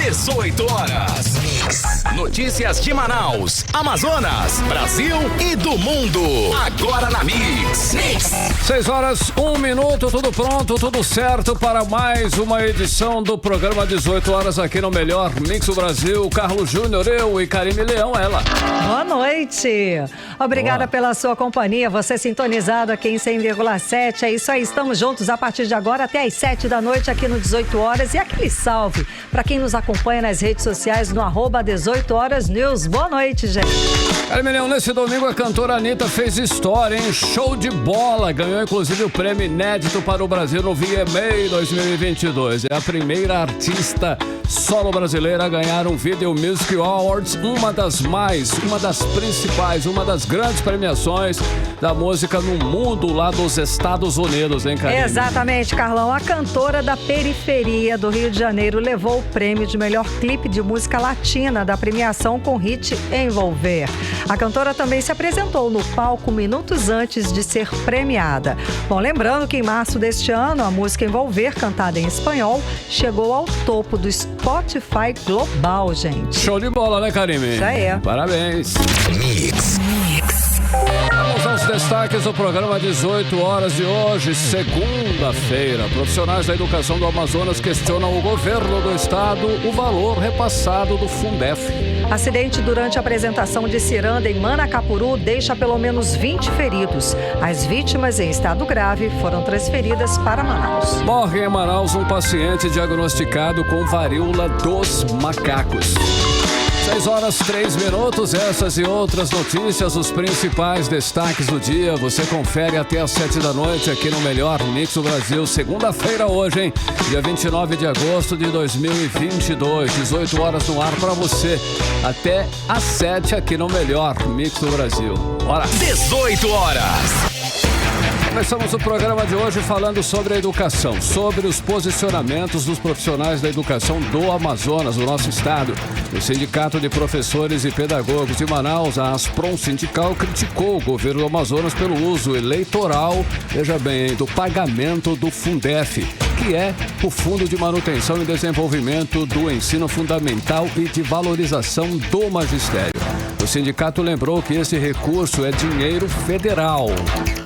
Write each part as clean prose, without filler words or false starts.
18 horas. Notícias de Manaus, Amazonas, Brasil e do mundo. Agora na Mix. 6 horas, 1 minuto, tudo pronto, tudo certo para mais uma edição do programa 18 horas aqui no Melhor Mix do Brasil. Carlos Júnior, eu e Karime Leão, ela. Boa noite. Obrigada pela sua companhia. Você sintonizado aqui em 100,7. É isso aí, estamos juntos a partir de agora até às 7 da noite aqui no 18 horas. E aquele salve para quem nos acompanha nas redes sociais no @18 horas news. Boa noite, gente. Karime Leão, nesse domingo a cantora Anitta fez história, hein? Show de bola. Ganhou inclusive o prêmio inédito para o Brasil no VMA 2022. É a primeira artista solo brasileira a ganhar um Video Music Awards, uma das principais, uma das grandes premiações da música no mundo lá dos Estados Unidos, hein, Karime? Exatamente, Carlão. A cantora da periferia do Rio de Janeiro levou o prêmio de melhor clipe de música latina da premiação com hit Envolver. A cantora também se apresentou no palco minutos antes de ser premiada. Bom, lembrando que em março deste ano, a música Envolver, cantada em espanhol, chegou ao topo do Spotify Global, gente. Show de bola, né, Karime? Já é. Parabéns. Mix. Vamos aos destaques do programa 18 horas de hoje, segunda-feira. Profissionais da educação do Amazonas questionam o governo do estado o valor repassado do Fundef. Acidente durante a apresentação de ciranda em Manacapuru deixa pelo menos 20 feridos. As vítimas em estado grave foram transferidas para Manaus. Morre em Manaus um paciente diagnosticado com varíola dos macacos. 6 horas, 3 minutos, essas e outras notícias, os principais destaques do dia, você confere até às 7 da noite aqui no Melhor Mix do Brasil, segunda-feira hoje, hein? Dia 29 de agosto de 2022, 18 horas no ar para você, até às 7 aqui no Melhor Mix do Brasil. Bora! 18 horas. Começamos o programa de hoje falando sobre a educação, sobre os posicionamentos dos profissionais da educação do Amazonas, do nosso estado. O Sindicato de Professores e Pedagogos de Manaus, a Asprom Sindical, criticou o governo do Amazonas pelo uso eleitoral, veja bem, do pagamento do Fundef, que é o Fundo de Manutenção e Desenvolvimento do Ensino Fundamental e de Valorização do Magistério. O sindicato lembrou que esse recurso é dinheiro federal.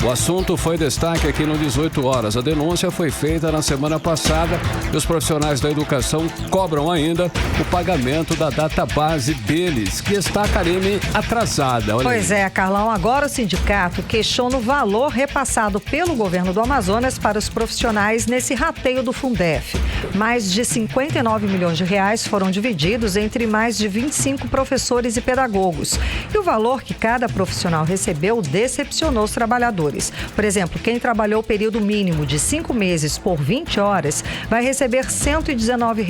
O assunto foi destaque aqui no 18 horas. A denúncia foi feita na semana passada e os profissionais da educação cobram ainda o pagamento da database deles, que está, Karime, atrasada. Olha pois aí. é, Carlão. Agora o sindicato questiona o valor repassado pelo governo do Amazonas para os profissionais nesse rateio do Fundef. Mais de 59 milhões de reais foram divididos entre mais de 25 professores e pedagogos. E o valor que cada profissional recebeu decepcionou os trabalhadores. Por exemplo, quem trabalhou o período mínimo de 5 meses por 20 horas vai receber R$ 119.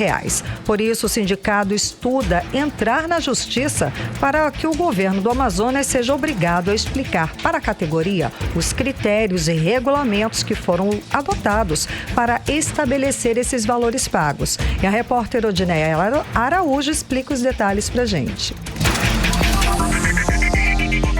Por isso, o sindicato estuda entrar na justiça para que o governo do Amazonas seja obrigado a explicar para a categoria os critérios e regulamentos que foram adotados para estabelecer esses valores pagos. E a repórter Odineia Araújo explica os detalhes para a gente.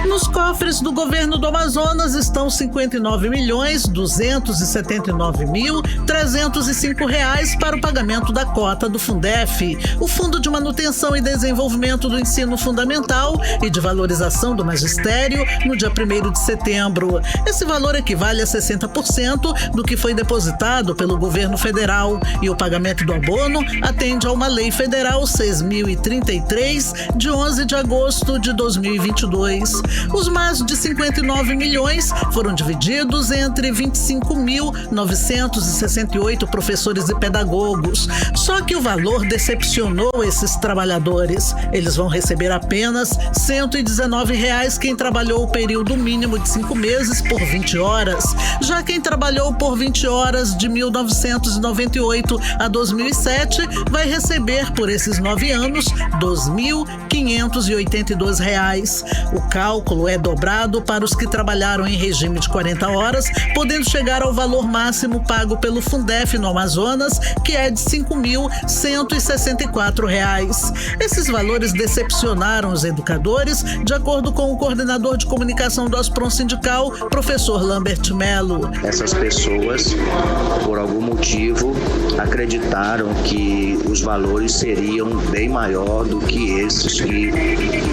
Nos cofres do governo do Amazonas estão R$ 59.279.305 para o pagamento da cota do Fundef, o Fundo de Manutenção e Desenvolvimento do Ensino Fundamental e de Valorização do Magistério, no dia 1º de setembro. Esse valor equivale a 60% do que foi depositado pelo governo federal e o pagamento do abono atende a uma lei federal 6.033, de 11 de agosto de 2022. Os mais de 59 milhões foram divididos entre 25.968 professores e pedagogos. Só que o valor decepcionou esses trabalhadores. Eles vão receber apenas R$ 119 quem trabalhou o período mínimo de 5 meses por 20 horas. Já quem trabalhou por 20 horas de 1998 a 2007 vai receber por esses 9 anos R$ 2.582. O cálculo cálculo é dobrado para os que trabalharam em regime de 40 horas, podendo chegar ao valor máximo pago pelo Fundef no Amazonas, que é de R$ 5.164. Esses valores decepcionaram os educadores, de acordo com o coordenador de comunicação do Aspron Sindical, professor Lambert Melo. Essas pessoas, por algum motivo, acreditaram que os valores seriam bem maior do que esses que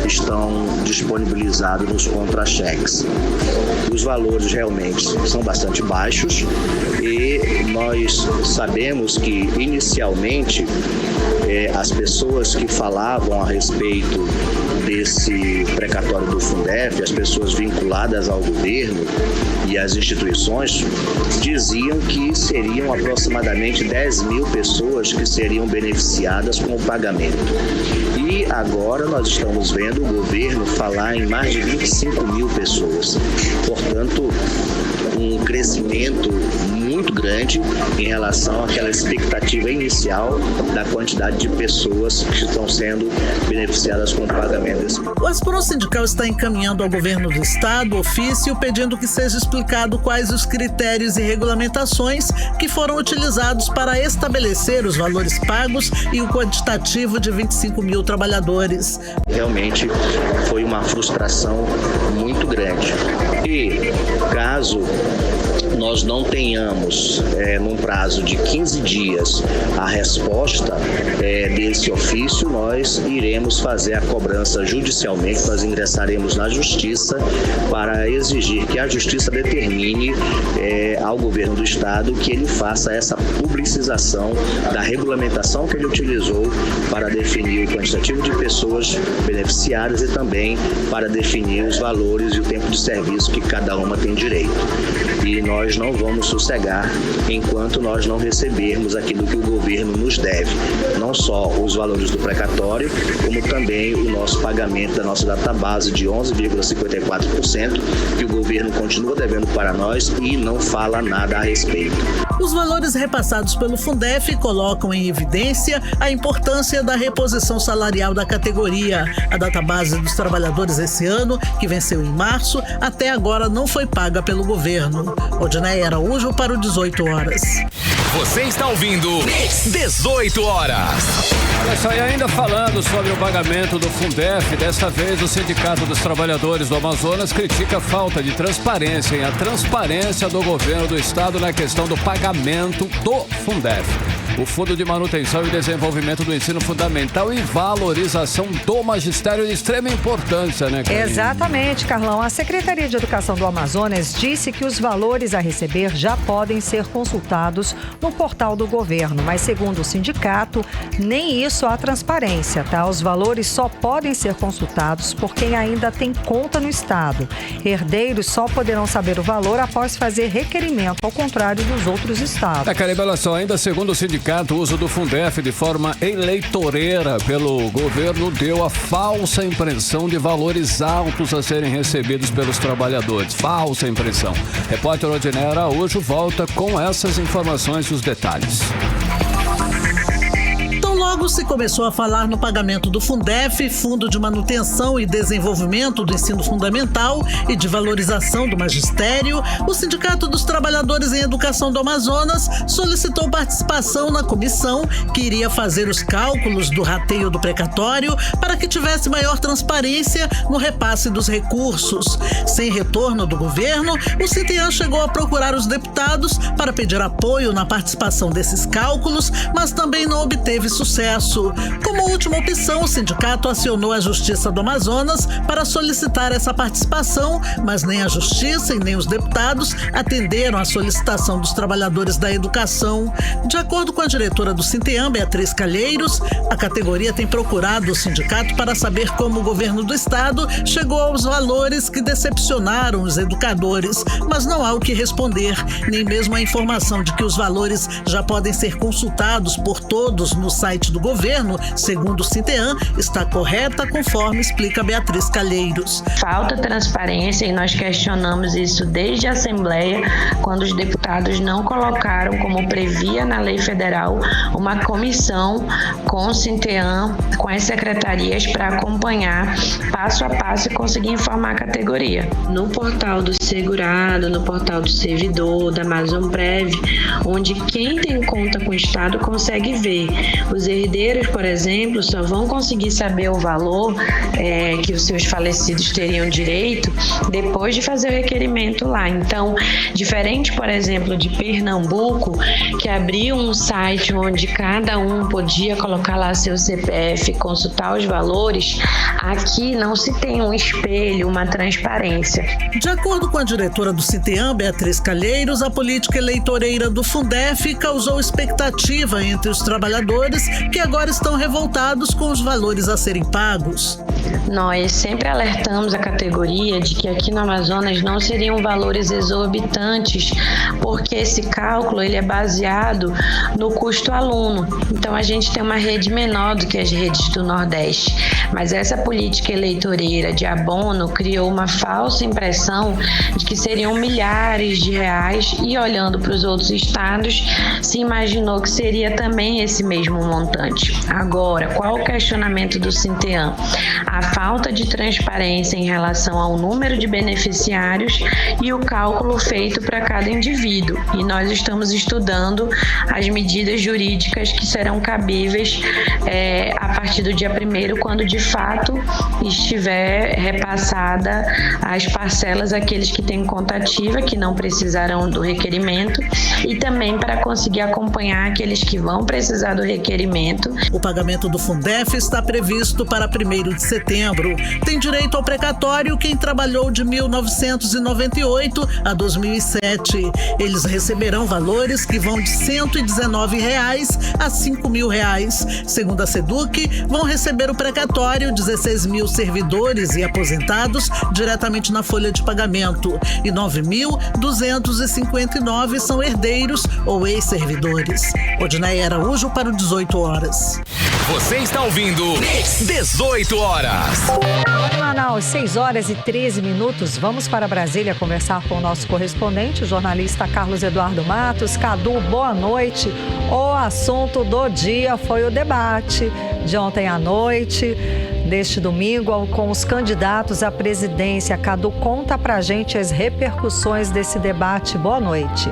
estão disponibilizados nos contra-cheques. Os valores realmente são bastante baixos e nós sabemos que inicialmente as pessoas que falavam a respeito desse precatório do Fundef, as pessoas vinculadas ao governo e às instituições, diziam que seriam aproximadamente 10 mil pessoas que seriam beneficiadas com o pagamento. E agora nós estamos vendo o governo falar em mais de 25 mil pessoas. Portanto, um crescimento muito grande em relação àquela expectativa inicial da quantidade de pessoas que estão sendo beneficiadas com o pagamento desse. O Aspron Sindical está encaminhando ao governo do estado ofício pedindo que seja explicado quais os critérios e regulamentações que foram utilizados para estabelecer os valores pagos e o quantitativo de 25 mil trabalhadores. Realmente foi uma frustração muito grande. E caso nós não tenhamos, num prazo de 15 dias, a resposta desse ofício, nós iremos fazer a cobrança judicialmente, nós ingressaremos na Justiça para exigir que a Justiça determine ao governo do Estado que ele faça essa publicização da regulamentação que ele utilizou para definir o quantitativo de pessoas beneficiadas e também para definir os valores e o tempo de serviço que cada uma tem direito. E nós não vamos sossegar enquanto nós não recebermos aquilo que o governo nos deve. Não só os valores do precatório, como também o nosso pagamento da nossa database de 11,54%, que o governo continua devendo para nós e não fala nada a respeito. Os valores repassados pelo Fundef colocam em evidência a importância da reposição salarial da categoria. A database dos trabalhadores esse ano, que venceu em março, até agora não foi paga pelo governo. Odinei Araújo para o 18 horas. Você está ouvindo 18 horas. Olha só, e ainda falando sobre o pagamento do Fundef, desta vez o Sindicato dos Trabalhadores do Amazonas critica a falta de transparência e a transparência do governo do estado na questão do pagamento do Fundef. O Fundo de Manutenção e Desenvolvimento do Ensino Fundamental e Valorização do Magistério de extrema importância, né, Karine? Exatamente, Carlão. A Secretaria de Educação do Amazonas disse que os valores a receber já podem ser consultados no portal do governo, mas segundo o sindicato, nem isso há transparência, tá? Os valores só podem ser consultados por quem ainda tem conta no estado. Herdeiros só poderão saber o valor após fazer requerimento, ao contrário dos outros estados. Karine, olha só, ainda segundo o sindicato, o uso do Fundef de forma eleitoreira pelo governo deu a falsa impressão de valores altos a serem recebidos pelos trabalhadores. Falsa impressão. Repórter Odinei Araújo volta com essas informações e os detalhes. Logo se começou a falar no pagamento do Fundef, Fundo de Manutenção e Desenvolvimento do Ensino Fundamental e de Valorização do Magistério, o Sindicato dos Trabalhadores em Educação do Amazonas solicitou participação na comissão que iria fazer os cálculos do rateio do precatório para que tivesse maior transparência no repasse dos recursos. Sem retorno do governo, o CITEAM chegou a procurar os deputados para pedir apoio na participação desses cálculos, mas também não obteve sucesso. Como última opção, o sindicato acionou a Justiça do Amazonas para solicitar essa participação, mas nem a Justiça e nem os deputados atenderam à solicitação dos trabalhadores da educação. De acordo com a diretora do CITEAM, Beatriz Calheiros, a categoria tem procurado o sindicato para saber como o governo do estado chegou aos valores que decepcionaram os educadores, mas não há o que responder, nem mesmo a informação de que os valores já podem ser consultados por todos no site do do governo, segundo o Sinteam, está correta, conforme explica Beatriz Calheiros. Falta transparência e nós questionamos isso desde a Assembleia, quando os deputados não colocaram, como previa na lei federal, uma comissão com o Sinteam, com as secretarias, para acompanhar passo a passo e conseguir informar a categoria. No portal do segurado, no portal do servidor, da Amazonprev, onde quem tem conta com o Estado consegue ver. Os herdeiros, por exemplo, só vão conseguir saber o valor que os seus falecidos teriam direito depois de fazer o requerimento lá. Então, diferente, por exemplo, de Pernambuco, que abriu um site onde cada um podia colocar lá seu CPF e consultar os valores, aqui não se tem um espelho, uma transparência. De acordo com a diretora do Sinteam, Beatriz Calheiros, a política eleitoreira do Fundef causou expectativa entre os trabalhadores que agora estão revoltados com os valores a serem pagos. Nós sempre alertamos a categoria de que aqui no Amazonas não seriam valores exorbitantes, porque esse cálculo ele é baseado no custo aluno. Então a gente tem uma rede menor do que as redes do Nordeste, mas essa política eleitoreira de abono criou uma falsa impressão de que seriam milhares de reais e, olhando para os outros estados, se imaginou que seria também esse mesmo montante. Agora, qual o questionamento do Sinteam? A falta de transparência em relação ao número de beneficiários e o cálculo feito para cada indivíduo. E nós estamos estudando as medidas jurídicas que serão cabíveis a partir do dia 1º, quando de fato estiver repassada as parcelas àqueles que têm conta ativa, que não precisarão do requerimento, e também para conseguir acompanhar aqueles que vão precisar do requerimento. O pagamento do Fundef está previsto para 1º de setembro. Tem direito ao precatório quem trabalhou de 1998 a 2007. Eles receberão valores que vão de R$ 119 a R$ 5.000. Segundo a SEDUC, vão receber o precatório 16 mil servidores e aposentados diretamente na folha de pagamento e 9.259 são herdeiros ou ex-servidores. Odinaia Araújo para o 18 horas. Você está ouvindo 18 horas. Manaus, 6 horas e 13 minutos. Vamos para Brasília conversar com o nosso correspondente, o jornalista Carlos Eduardo Matos. Cadu, boa noite. O assunto do dia foi o debate de ontem à noite, deste domingo, com os candidatos à presidência. Cadu, conta pra gente as repercussões desse debate. Boa noite.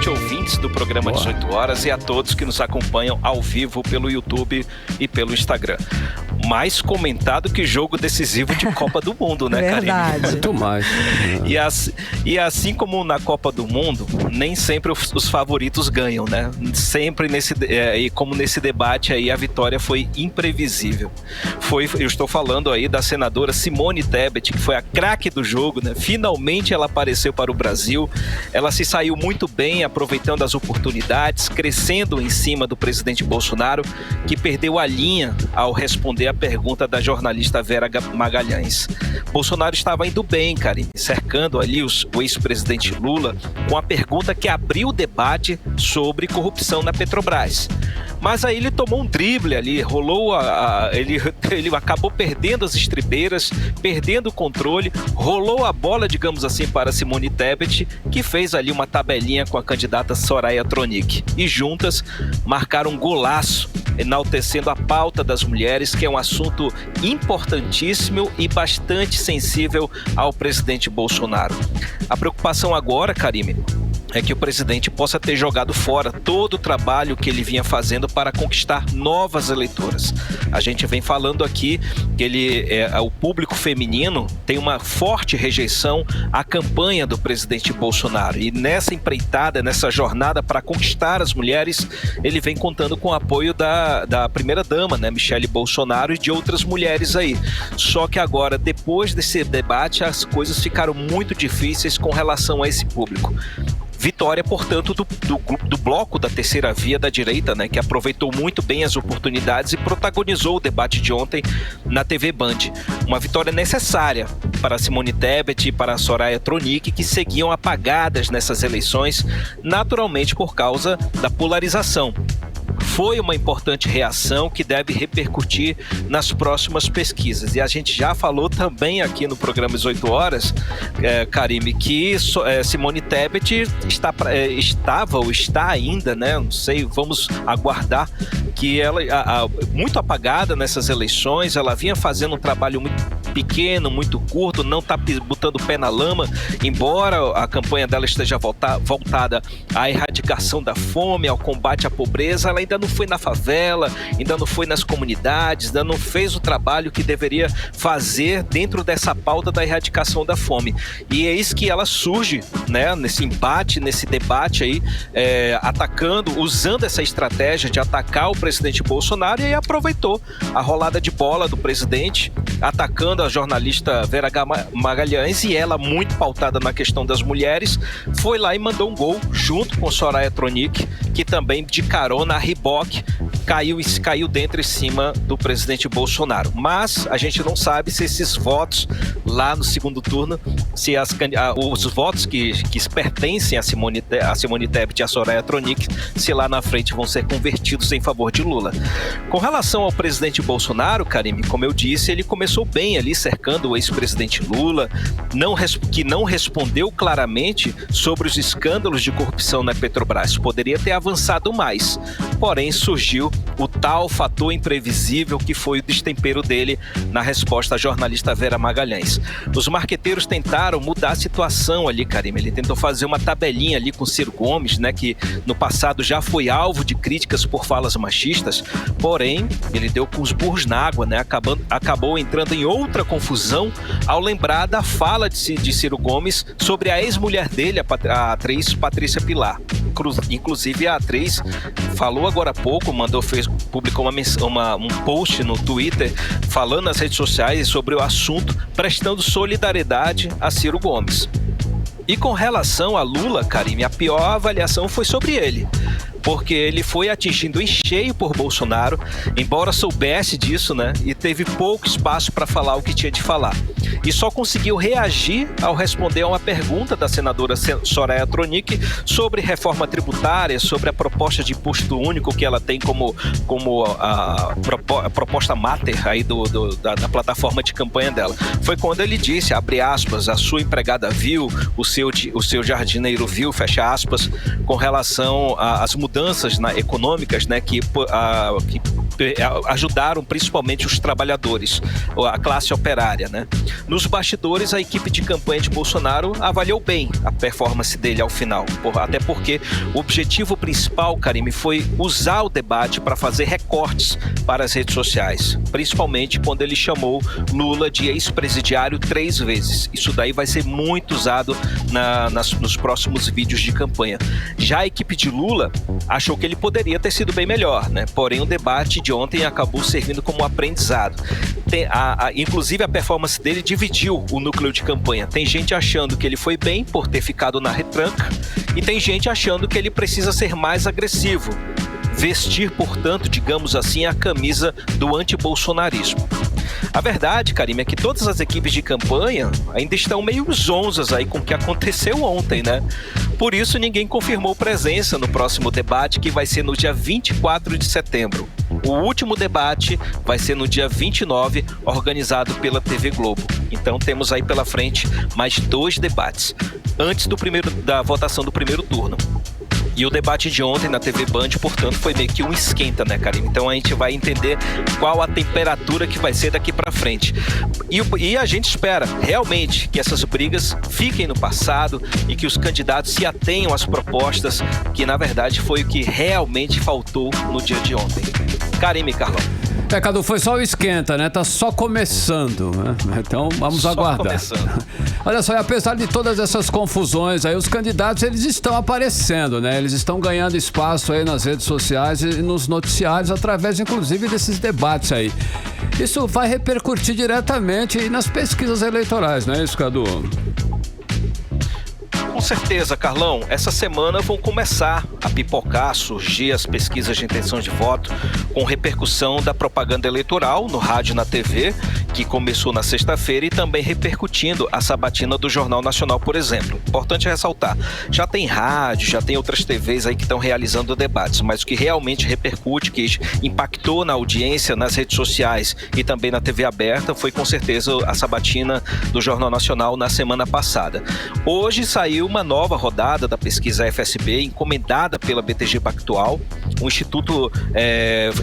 Ouvintes do programa 18 horas e a todos que nos acompanham ao vivo pelo YouTube e pelo Instagram. Mais comentado que jogo decisivo de Copa do Mundo, né, Karine? Verdade. Muito mais. E assim como na Copa do Mundo, nem sempre os favoritos ganham, né? Sempre e como nesse debate aí, a vitória foi imprevisível. Eu estou falando aí da senadora Simone Tebet, que foi a craque do jogo, né? Finalmente ela apareceu para o Brasil. Ela se saiu muito bem, aproveitando as oportunidades, crescendo em cima do presidente Bolsonaro, que perdeu a linha ao responder a pergunta da jornalista Vera Magalhães. Bolsonaro estava indo bem, Karine, cercando ali o ex-presidente Lula com a pergunta que abriu o debate sobre corrupção na Petrobras. Mas aí ele tomou um drible ali, ele acabou perdendo as estribeiras, perdendo o controle, rolou a bola, digamos assim, para Simone Tebet, que fez ali uma tabelinha com a candidata Soraya Tronic. E juntas marcaram um golaço, enaltecendo a pauta das mulheres, que é um assunto importantíssimo e bastante sensível ao presidente Bolsonaro. A preocupação agora, Karine, é que o presidente possa ter jogado fora todo o trabalho que ele vinha fazendo para conquistar novas eleitoras. A gente vem falando aqui que o público feminino tem uma forte rejeição à campanha do presidente Bolsonaro. E nessa empreitada, nessa jornada para conquistar as mulheres, ele vem contando com o apoio da primeira-dama, né, Michele Bolsonaro, e de outras mulheres aí. Só que agora, depois desse debate, as coisas ficaram muito difíceis com relação a esse público. Vitória, portanto, do bloco da terceira via da direita, né, que aproveitou muito bem as oportunidades e protagonizou o debate de ontem na TV Band. Uma vitória necessária para Simone Tebet e para Soraya Tronic, que seguiam apagadas nessas eleições, naturalmente por causa da polarização. Foi uma importante reação que deve repercutir nas próximas pesquisas. E a gente já falou também aqui no programa 18 Horas, Karime, que Simone Tebet estava ou está ainda, né? Não sei, vamos aguardar, que ela, muito apagada nessas eleições, ela vinha fazendo um trabalho muito pequeno, muito curto, não está botando o pé na lama, embora a campanha dela esteja voltada à erradicação da fome, ao combate à pobreza, ela ainda não foi na favela, ainda não foi nas comunidades, ainda não fez o trabalho que deveria fazer dentro dessa pauta da erradicação da fome. E é isso que ela surge, né, nesse embate, nesse debate aí, usando essa estratégia de atacar o presidente Bolsonaro, e aí aproveitou a rolada de bola do presidente, atacando a jornalista Vera Magalhães, e ela, muito pautada na questão das mulheres, foi lá e mandou um gol junto com Soraya Tronic, que também de carona, a reboque, caiu dentro e cima do presidente Bolsonaro. Mas a gente não sabe se esses votos lá no segundo turno, se os votos que pertencem a Simone Tebet e a Soraya Tronic, se lá na frente vão ser convertidos em favor de Lula. Com relação ao presidente Bolsonaro, Karime, como eu disse, ele começou bem ali cercando o ex-presidente Lula, que não respondeu claramente sobre os escândalos de corrupção na Petrobras. Poderia ter avançado mais, porém surgiu o tal fator imprevisível que foi o destempero dele na resposta à jornalista Vera Magalhães. Os marqueteiros tentaram mudar a situação ali, Karime. Ele tentou fazer uma tabelinha ali com Ciro Gomes, né, que no passado já foi alvo de críticas por falas machistas, porém ele deu com os burros na água, né, acabou entrando em outra confusão ao lembrar da fala de Ciro Gomes sobre a ex-mulher dele, a atriz Patrícia Pilar. Inclusive a atriz falou agora há pouco, publicou um post no Twitter falando nas redes sociais sobre o assunto, prestando solidariedade a Ciro Gomes. E com relação a Lula, Karime, a pior avaliação foi sobre ele, porque ele foi atingido em cheio por Bolsonaro, embora soubesse disso, né? E teve pouco espaço para falar o que tinha de falar. E só conseguiu reagir ao responder a uma pergunta da senadora Soraya Tronic sobre reforma tributária, sobre a proposta de imposto único que ela tem como a proposta máter aí da plataforma de campanha dela. Foi quando ele disse, abre aspas, a sua empregada viu, o seu jardineiro viu, fecha aspas, com relação às mudanças econômicas, né, que ajudaram principalmente os trabalhadores, a classe operária, né? Nos bastidores, a equipe de campanha de Bolsonaro avaliou bem a performance dele ao final, até porque o objetivo principal, Karime, foi usar o debate para fazer recortes para as redes sociais, principalmente quando ele chamou Lula de ex-presidiário 3 vezes. Isso daí vai ser muito usado nos próximos vídeos de campanha. Já a equipe de Lula achou que ele poderia ter sido bem melhor, né? Porém, o debate de ontem acabou servindo como aprendizado. Inclusive, a performance dele dividiu o núcleo de campanha. Tem gente achando que ele foi bem por ter ficado na retranca, e tem gente achando que ele precisa ser mais agressivo, vestir, portanto, digamos assim, a camisa do antibolsonarismo. A verdade, Karime, é que todas as equipes de campanha ainda estão meio zonzas aí com o que aconteceu ontem, né? Por isso, ninguém confirmou presença no próximo debate, que vai ser no dia 24 de setembro. O último debate vai ser no dia 29, organizado pela TV Globo. Então temos aí pela frente mais 2 debates, antes da votação do primeiro turno. E o debate de ontem na TV Band, portanto, foi meio que um esquenta, né, Karime? Então a gente vai entender qual a temperatura que vai ser daqui pra frente. E a gente espera, realmente, que essas brigas fiquem no passado e que os candidatos se atenham às propostas, que na verdade foi o que realmente faltou no dia de ontem. Karime, Carlão. Cadu, foi só o esquenta, né? Tá só começando, né? Então vamos aguardar. Olha só, e apesar de todas essas confusões aí, os candidatos, eles estão aparecendo, né? Eles estão ganhando espaço aí nas redes sociais e nos noticiários, através inclusive desses debates aí. Isso vai repercutir diretamente nas pesquisas eleitorais, não é isso, Cadu? certeza, Carlão. Essa semana vão começar a pipocar, surgir as pesquisas de intenção de voto com repercussão da propaganda eleitoral no rádio e na TV, que começou na sexta-feira, e também repercutindo a sabatina do Jornal Nacional, por exemplo. Importante ressaltar, já tem rádio, já tem outras TVs aí que estão realizando debates, mas o que realmente repercute, que impactou na audiência, nas redes sociais e também na TV aberta, foi com certeza a sabatina do Jornal Nacional na semana passada. Hoje saiu uma nova rodada da pesquisa FSB, encomendada pela BTG Pactual. O Instituto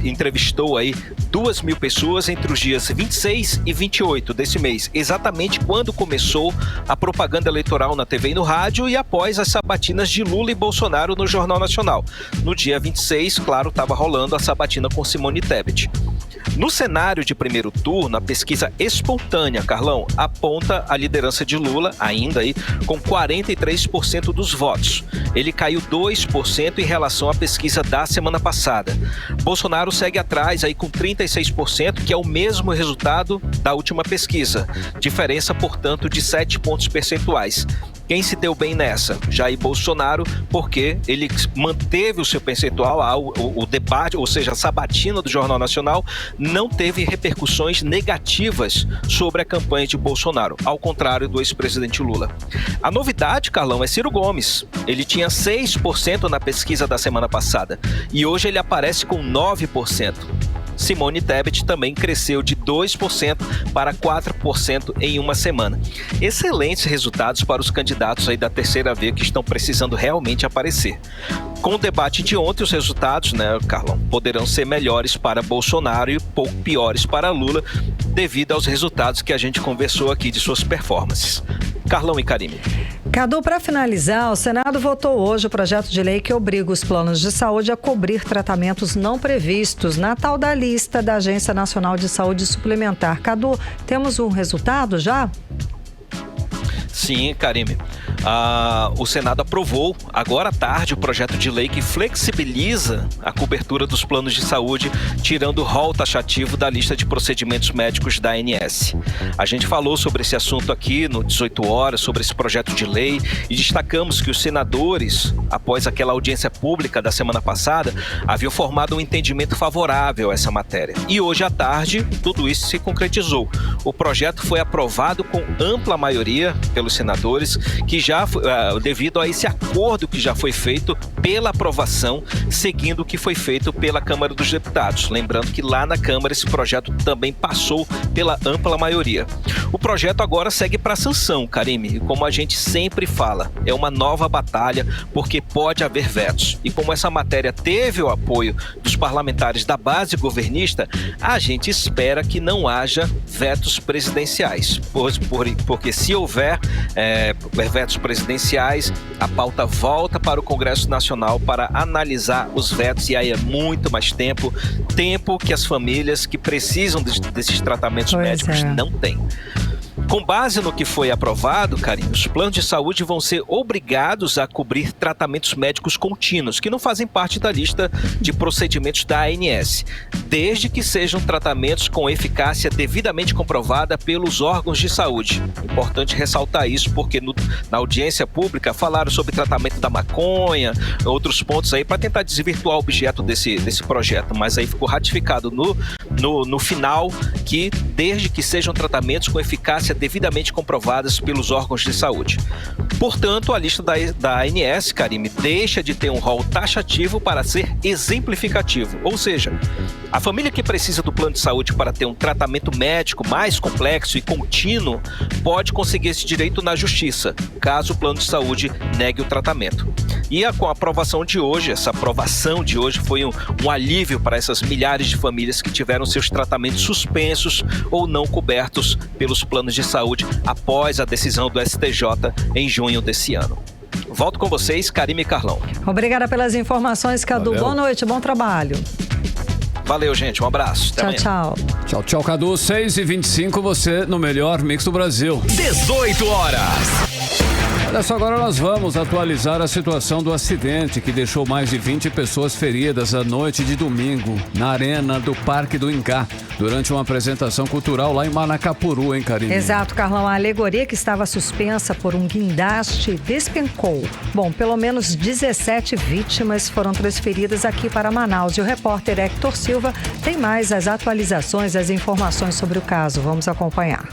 entrevistou aí 2.000 pessoas entre os dias 26 e 28 desse mês, exatamente quando começou a propaganda eleitoral na TV e no rádio e após as sabatinas de Lula e Bolsonaro no Jornal Nacional. No dia 26, claro, estava rolando a sabatina com Simone Tebet. No cenário de primeiro turno, a pesquisa espontânea, Carlão, aponta a liderança de Lula, ainda aí, com 43% dos votos. Ele caiu 2% em relação à pesquisa da semana passada. Bolsonaro segue atrás aí com 36%, que é o mesmo resultado da última pesquisa. Diferença, portanto, de 7 pontos percentuais. Quem se deu bem nessa? Jair Bolsonaro, porque ele manteve o seu percentual, o debate, ou seja, a sabatina do Jornal Nacional, não teve repercussões negativas sobre a campanha de Bolsonaro, ao contrário do ex-presidente Lula. A novidade, Carlão, é Ciro Gomes. Ele tinha 6% na pesquisa da semana passada e hoje ele aparece com 9%. Simone Tebet também cresceu de 2% para 4% em uma semana. Excelentes resultados para os candidatos aí da terceira via que estão precisando realmente aparecer. Com o debate de ontem, os resultados, Carlão, poderão ser melhores para Bolsonaro e pouco piores para Lula, devido aos resultados que a gente conversou aqui de suas performances. Carlão e Karime. Cadu, para finalizar, o Senado votou hoje o projeto de lei que obriga os planos de saúde a cobrir tratamentos não previstos na tal da lista da Agência Nacional de Saúde Suplementar. Cadu, temos um resultado já? Sim, Karime. O Senado aprovou agora à tarde o projeto de lei que flexibiliza a cobertura dos planos de saúde, tirando o rol taxativo da lista de procedimentos médicos da ANS. A gente falou sobre esse assunto aqui no 18 horas, sobre esse projeto de lei, e destacamos que os senadores, após aquela audiência pública da semana passada, haviam formado um entendimento favorável a essa matéria. E hoje à tarde, tudo isso se concretizou. O projeto foi aprovado com ampla maioria pelos senadores, que já devido a esse acordo que já foi feito pela aprovação, seguindo o que foi feito pela Câmara dos Deputados. Lembrando que lá na Câmara esse projeto também passou pela ampla maioria. O projeto agora segue para sanção, Karime, e como a gente sempre fala, é uma nova batalha porque pode haver vetos. E como essa matéria teve o apoio dos parlamentares da base governista, a gente espera que não haja vetos presidenciais, porque se houver vetos presidenciais, a pauta volta para o Congresso Nacional para analisar os vetos, e aí é muito mais tempo que as famílias que precisam desses tratamentos médicos não têm. Com base no que foi aprovado, Karine, os planos de saúde vão ser obrigados a cobrir tratamentos médicos contínuos, que não fazem parte da lista de procedimentos da ANS, desde que sejam tratamentos com eficácia devidamente comprovada pelos órgãos de saúde. Importante ressaltar isso, porque na audiência pública falaram sobre tratamento da maconha, outros pontos aí, para tentar desvirtuar o objeto desse projeto, mas aí ficou ratificado no final que desde que sejam tratamentos com eficácia devidamente comprovadas pelos órgãos de saúde. Portanto, a lista da ANS, Karime, deixa de ter um rol taxativo para ser exemplificativo. Ou seja, a família que precisa do plano de saúde para ter um tratamento médico mais complexo e contínuo pode conseguir esse direito na justiça, caso o plano de saúde negue o tratamento. E com a aprovação de hoje, essa aprovação de hoje foi um alívio para essas milhares de famílias que tiveram seus tratamentos suspensos ou não cobertos pelos planos de saúde após a decisão do STJ em junho desse ano. Volto com vocês, Karime e Carlão. Obrigada pelas informações, Cadu. Valeu. Boa noite, bom trabalho. Valeu, gente. Um abraço. Até amanhã. Tchau. Tchau, tchau, Cadu. 6h25, você no melhor mix do Brasil. 18 horas. Olha só, agora nós vamos atualizar a situação do acidente que deixou mais de 20 pessoas feridas à noite de domingo na arena do Parque do Ingá, durante uma apresentação cultural lá em Manacapuru, hein, Karine? Exato, Carlão. A alegoria que estava suspensa por um guindaste despencou. Bom, pelo menos 17 vítimas foram transferidas aqui para Manaus. E o repórter Hector Silva tem mais as atualizações, as informações sobre o caso. Vamos acompanhar.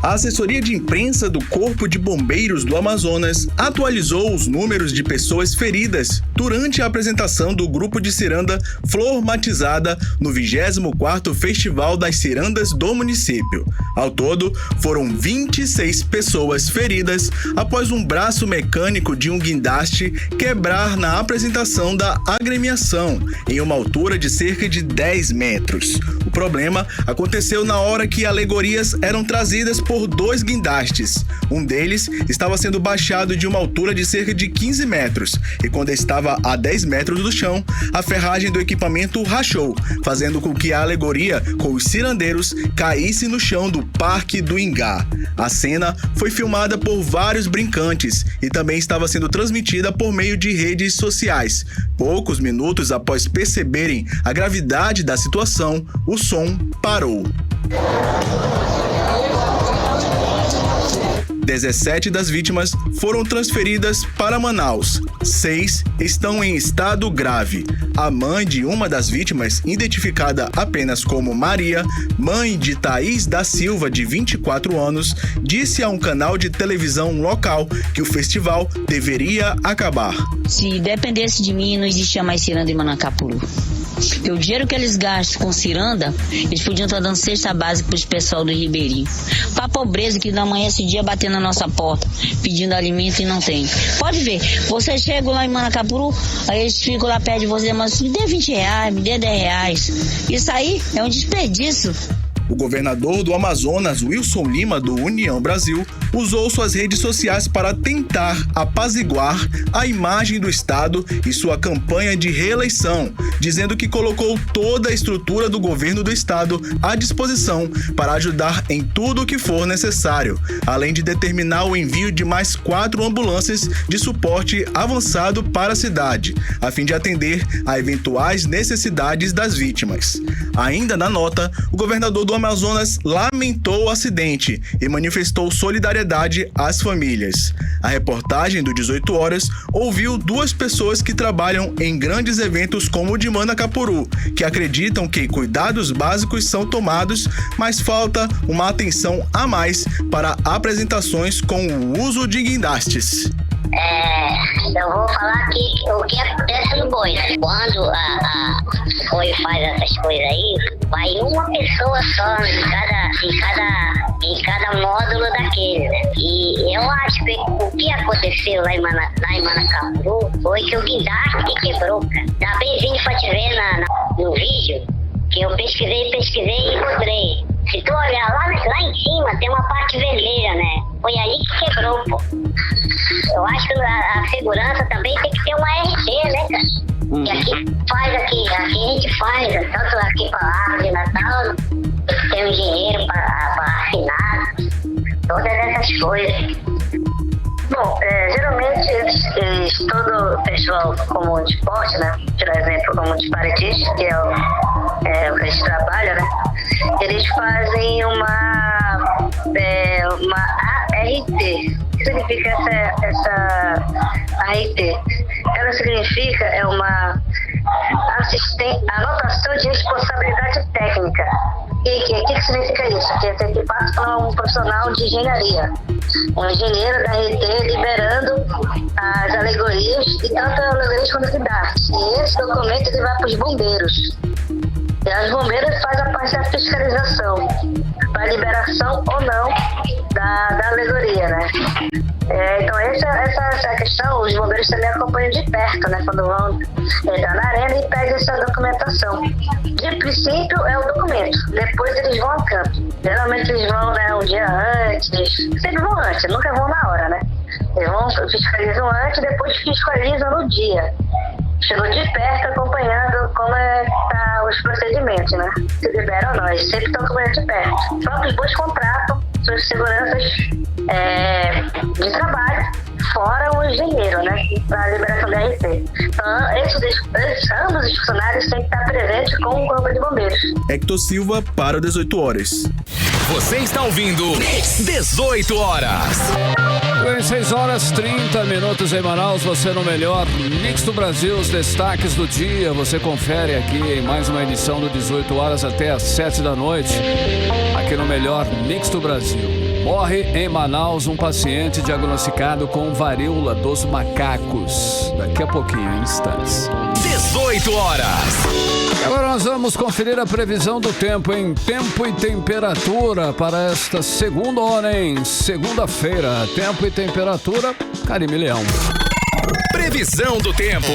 A assessoria de imprensa do Corpo de Bombeiros do Amazonas atualizou os números de pessoas feridas durante a apresentação do grupo de ciranda Flor Matizada no 24º Festival das Cirandas do município. Ao todo, foram 26 pessoas feridas após um braço mecânico de um guindaste quebrar na apresentação da agremiação, em uma altura de cerca de 10 metros. O problema aconteceu na hora que alegorias eram trazidas por 2 guindastes. Um deles estava sendo baixado de uma altura de cerca de 15 metros e quando estava a 10 metros do chão, a ferragem do equipamento rachou, fazendo com que a alegoria com os cirandeiros caísse no chão do Parque do Ingá. A cena foi filmada por vários brincantes e também estava sendo transmitida por meio de redes sociais. Poucos minutos após perceberem a gravidade da situação, o som parou. 17 das vítimas foram transferidas para Manaus. 6 estão em estado grave. A mãe de uma das vítimas, identificada apenas como Maria, mãe de Thaís da Silva, de 24 anos, disse a um canal de televisão local que o festival deveria acabar. Se dependesse de mim, não existia mais ciranda em Manacapuru. Porque o dinheiro que eles gastam com ciranda, eles podiam estar dando cesta básica para os pessoal do Ribeirinho. Para a pobreza que não amanhece dia batendo na nossa porta, pedindo alimento e não tem. Pode ver, você chega lá em Manacapuru, aí eles ficam lá perto de você, mas me dê 20 reais, me dê 10 reais. Isso aí é um desperdício. O governador do Amazonas, Wilson Lima, do União Brasil, usou suas redes sociais para tentar apaziguar a imagem do estado e sua campanha de reeleição, dizendo que colocou toda a estrutura do governo do estado à disposição para ajudar em tudo o que for necessário, além de determinar o envio de mais 4 ambulâncias de suporte avançado para a cidade, a fim de atender a eventuais necessidades das vítimas. Ainda na nota, o governador do Amazonas lamentou o acidente e manifestou solidariedade às famílias. A reportagem do 18 Horas ouviu 2 pessoas que trabalham em grandes eventos como o de Manacapuru, que acreditam que cuidados básicos são tomados, mas falta uma atenção a mais para apresentações com o uso de guindastes. Eu vou falar aqui o que acontece no boi. Quando a boi faz essas coisas aí, vai uma pessoa só em cada módulo daquele, né? E eu acho que o que aconteceu lá em Manacapuru foi que o guindaste quebrou, cara. Dá benzinho pra te ver no vídeo, que eu pesquisei e encontrei. Se tu olhar lá em cima, tem uma parte vermelha, né? Foi aí que quebrou, pô. Eu acho que a segurança também tem que ter uma RT, né, cara? E aqui a gente faz, tanto aqui pra árvore de Natal, tem um dinheiro pra assinar, todas essas coisas. Bom, geralmente todo o pessoal comum de esporte, né? Por exemplo, como de paraquedistas, que é o que a gente trabalha, né? Eles fazem uma ART. O que significa essa ART? Ela significa uma anotação de responsabilidade técnica. E o que significa isso? Que é ter que passar para um profissional de engenharia. Um engenheiro da RT liberando as alegorias e tanto alegorias quanto guindastes. E esse documento ele vai para os bombeiros. E os bombeiros fazem a parte da fiscalização, para liberação ou não da alegoria, né? Então essa questão, os bombeiros também acompanham de perto, né? Quando vão entrar na arena e pedem essa documentação. De princípio é o documento, depois eles vão ao campo. Geralmente eles vão, né, um dia antes, sempre vão antes, nunca vão na hora, né? Eles vão, fiscalizam antes, depois fiscalizam no dia. Chegou de perto acompanhando como tá os procedimentos, né? Se liberam nós, sempre estão acompanhando de perto. Os próprios bois contratam suas seguranças de trabalho, fora o dinheiro, né, para a liberação da RP. Então, ambos os funcionários têm que estar presentes com o Corpo de Bombeiros. Hector Silva para o 18 horas. Você está ouvindo 18 horas. 6 horas 30 minutos em Manaus, você no melhor Mix do Brasil, os destaques do dia, você confere aqui em mais uma edição do 18 horas até às 7 da noite, aqui no melhor Mix do Brasil. Morre em Manaus um paciente diagnosticado com varíola dos macacos. Daqui a pouquinho, em instantes. 18 horas. Agora nós vamos conferir a previsão do tempo em tempo e temperatura para esta segunda-feira. Tempo e temperatura, Karime Leão. Previsão do tempo.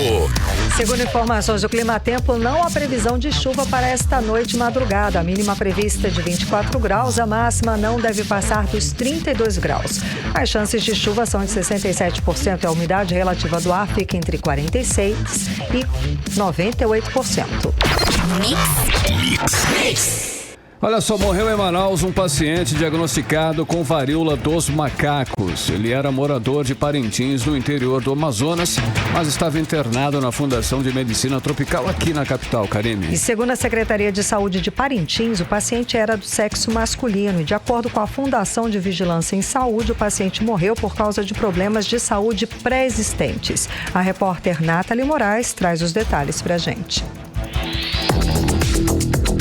Segundo informações do Climatempo, não há previsão de chuva para esta noite e madrugada. A mínima prevista é de 24 graus, a máxima não deve passar dos 32 graus. As chances de chuva são de 67% e a umidade relativa do ar fica entre 46% e 98%. Mix. Olha só, morreu em Manaus um paciente diagnosticado com varíola dos macacos. Ele era morador de Parintins, no interior do Amazonas, mas estava internado na Fundação de Medicina Tropical aqui na capital, Karime. E segundo a Secretaria de Saúde de Parintins, o paciente era do sexo masculino. E de acordo com a Fundação de Vigilância em Saúde, o paciente morreu por causa de problemas de saúde pré-existentes. A repórter Nathalie Moraes traz os detalhes pra gente.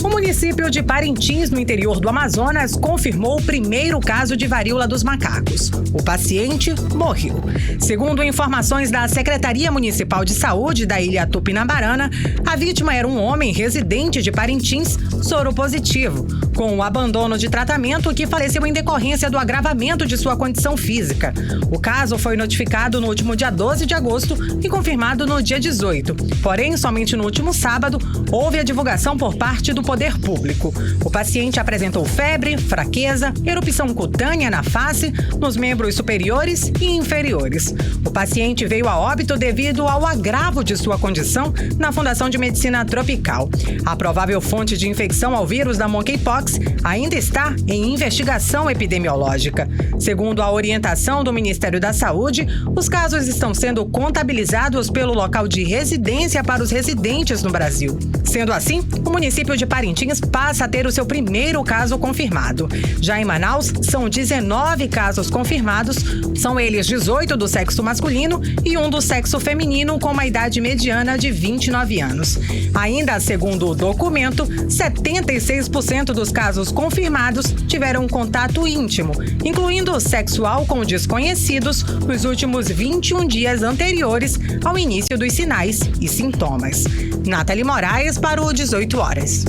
O município de Parintins, no interior do Amazonas, confirmou o primeiro caso de varíola dos macacos. O paciente morreu. Segundo informações da Secretaria Municipal de Saúde da Ilha Tupinabarana, a vítima era um homem residente de Parintins, soropositivo, com o abandono de tratamento que faleceu em decorrência do agravamento de sua condição física. O caso foi notificado no último dia 12 de agosto e confirmado no dia 18. Porém, somente no último sábado, houve a divulgação por parte do Poder Público. O paciente apresentou febre, fraqueza, erupção cutânea na face, nos membros superiores e inferiores. O paciente veio a óbito devido ao agravo de sua condição na Fundação de Medicina Tropical. A provável fonte de infecção ao vírus da monkeypox ainda está em investigação epidemiológica. Segundo a orientação do Ministério da Saúde, os casos estão sendo contabilizados pelo local de residência para os residentes no Brasil. Sendo assim, o município de Parintins passa a ter o seu primeiro caso confirmado. Já em Manaus, são 19 casos confirmados, são eles 18 do sexo masculino e um do sexo feminino com uma idade mediana de 29 anos. Ainda segundo o documento, 76% dos casos confirmados tiveram contato íntimo, incluindo sexual com desconhecidos, nos últimos 21 dias anteriores ao início dos sinais e sintomas. Nathalie Moraes para o 18 horas.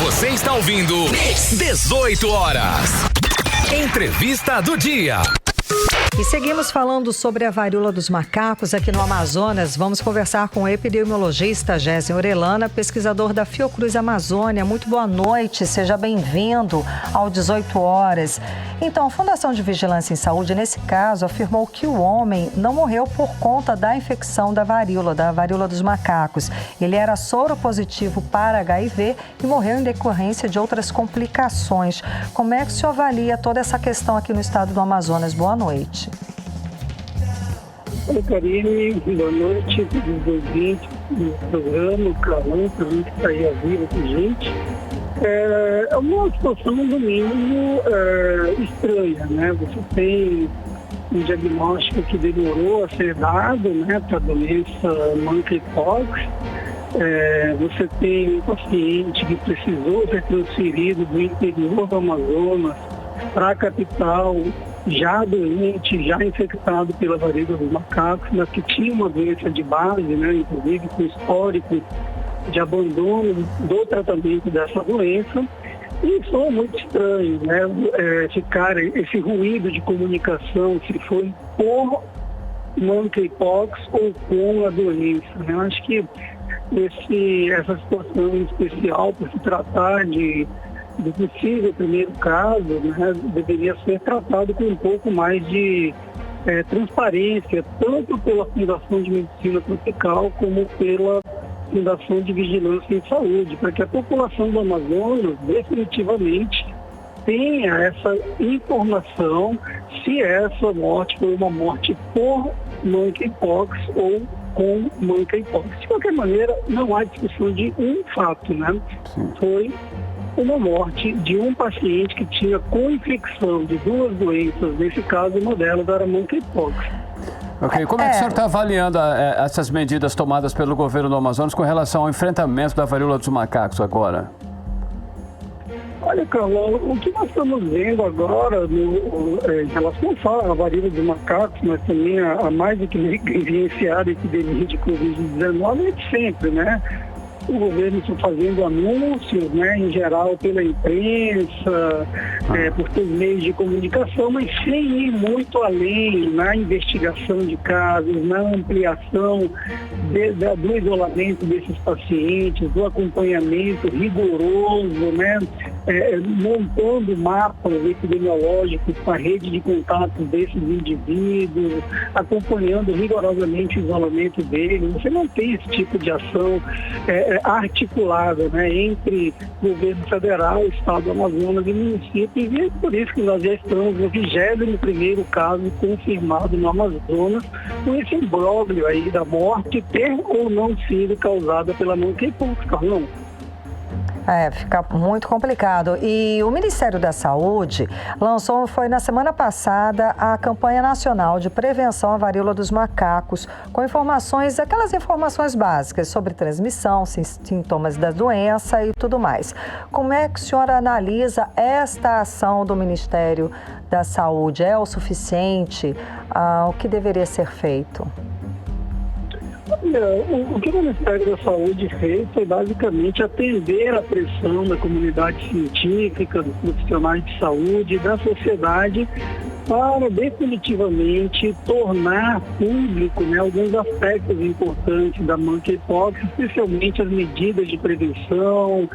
Você está ouvindo 18 horas. Entrevista do dia. E seguimos falando sobre a varíola dos macacos aqui no Amazonas. Vamos conversar com o epidemiologista Gésen Orellana, pesquisador da Fiocruz Amazônia. Muito boa noite, seja bem-vindo ao 18 horas. Então, a Fundação de Vigilância em Saúde, nesse caso, afirmou que o homem não morreu por conta da infecção da varíola dos macacos. Ele era soropositivo para HIV e morreu em decorrência de outras complicações. Como é que o senhor avalia toda essa questão aqui no estado do Amazonas? Boa noite. Oi, Karime, boa noite, dos ouvintes do programa, o Carlão, para mim que está aí ao vivo com a gente. É uma situação, no mínimo, estranha, né? Você tem um diagnóstico que demorou a ser dado, né, para a doença monkeypox. Você tem um paciente que precisou ser transferido do interior do Amazonas para a capital, já doente, já infectado pela varíola dos macacos, mas que tinha uma doença de base, né, inclusive com histórico de abandono do tratamento dessa doença. E foi muito estranho, né, ficar esse ruído de comunicação, se foi por monkeypox ou com a doença, né? Eu acho que essa situação especial, por se tratar do possível primeiro caso, né, deveria ser tratado com um pouco mais de transparência, tanto pela Fundação de Medicina Tropical como pela Fundação de Vigilância em Saúde, para que a população do Amazonas definitivamente tenha essa informação se essa morte foi uma morte por monkeypox ou com monkeypox. De qualquer maneira, não há discussão de um fato, né? Foi uma morte de um paciente que tinha co-infecção de duas doenças, nesse caso uma delas era monkeypox. Ok, como é que o senhor está avaliando essas medidas tomadas pelo governo do Amazonas com relação ao enfrentamento da varíola dos macacos agora? Olha, Carlão, o que nós estamos vendo agora em relação à varíola dos macacos, mas também a mais do que evidenciada epidemia de Covid-19 é de sempre, né? O governo está fazendo anúncios, né, em geral pela imprensa, por todos os meios de comunicação, mas sem ir muito além na investigação de casos, na ampliação do isolamento desses pacientes, do acompanhamento rigoroso, né, montando mapas epidemiológicos com a rede de contatos desses indivíduos, acompanhando rigorosamente o isolamento deles. Você não tem esse tipo de ação articulada, né, entre governo federal, estado do Amazonas e municípios, e é por isso que nós já estamos no 21º caso confirmado no Amazonas, com esse imbróglio aí da morte ter ou não sido causada pela monkeypox, Carlão. Fica muito complicado. E o Ministério da Saúde foi na semana passada a campanha nacional de prevenção à varíola dos macacos, com aquelas informações básicas sobre transmissão, sintomas da doença e tudo mais. Como é que o senhor analisa esta ação do Ministério da Saúde? É o suficiente? O que deveria ser feito? O que o Ministério da Saúde fez foi basicamente atender a pressão da comunidade científica, dos profissionais de saúde e da sociedade para definitivamente tornar público, né, alguns aspectos importantes da monkeypox, especialmente as medidas de prevenção,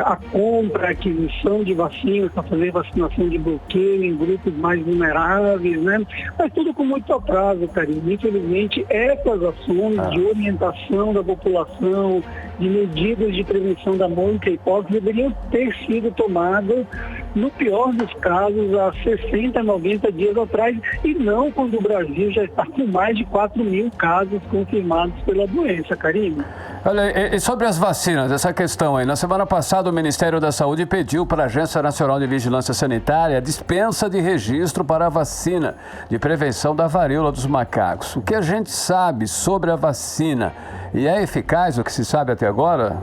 a compra, a aquisição de vacinas para fazer vacinação de bloqueio em grupos mais vulneráveis, né? Mas tudo com muito atraso, Karine. Infelizmente, essas ações de orientação da população, de medidas de prevenção da monkeypox deveriam ter sido tomadas, no pior dos casos, há 60, 90 dias atrás, e não quando o Brasil já está com mais de 4.000 casos confirmados pela doença, Karine. Olha, e sobre as vacinas, essa questão aí. Na semana passada, o Ministério da Saúde pediu para a Agência Nacional de Vigilância Sanitária a dispensa de registro para a vacina de prevenção da varíola dos macacos. O que a gente sabe sobre a vacina? E é eficaz o que se sabe até agora?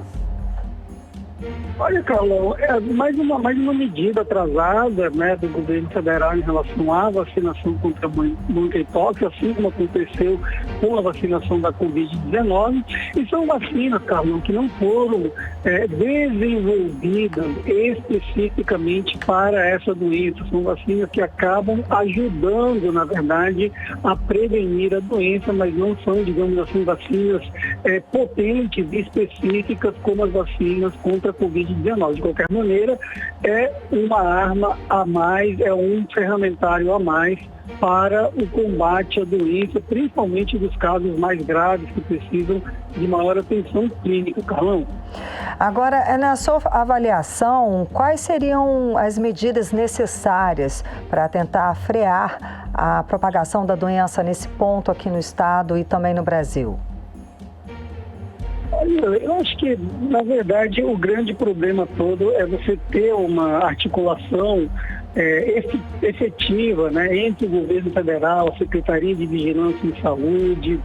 Olha, Carlão, mais uma medida atrasada, né, do governo federal em relação à vacinação contra a monkeypox, assim como aconteceu com a vacinação da Covid-19. E são vacinas, Carlão, que não foram desenvolvidas especificamente para essa doença. São vacinas que acabam ajudando, na verdade, a prevenir a doença, mas não são, digamos assim, vacinas potentes e específicas como as vacinas contra a Covid-19. De qualquer maneira, é uma arma a mais, é um ferramentário a mais para o combate à doença, principalmente dos casos mais graves que precisam de maior atenção clínica, Carlão. Agora, na sua avaliação, quais seriam as medidas necessárias para tentar frear a propagação da doença nesse ponto aqui no estado e também no Brasil? Eu acho que, na verdade, o grande problema todo é você ter uma articulação efetiva, né, entre o governo federal, a Secretaria de Vigilância em Saúde,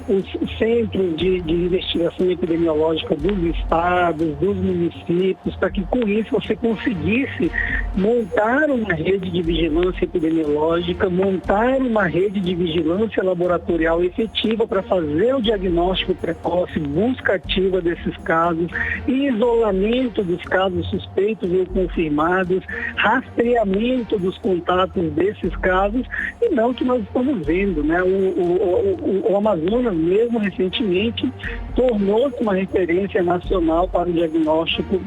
os centros de investigação epidemiológica dos estados, dos municípios, para que com isso você conseguisse montar uma rede de vigilância epidemiológica, montar uma rede de vigilância laboratorial efetiva para fazer o diagnóstico precoce, busca ativa desses casos, isolamento dos casos suspeitos ou confirmados, rastreamento dos contatos desses casos, e não o que nós estamos vendo, né? O Amazonas mesmo recentemente tornou-se uma referência nacional para o diagnóstico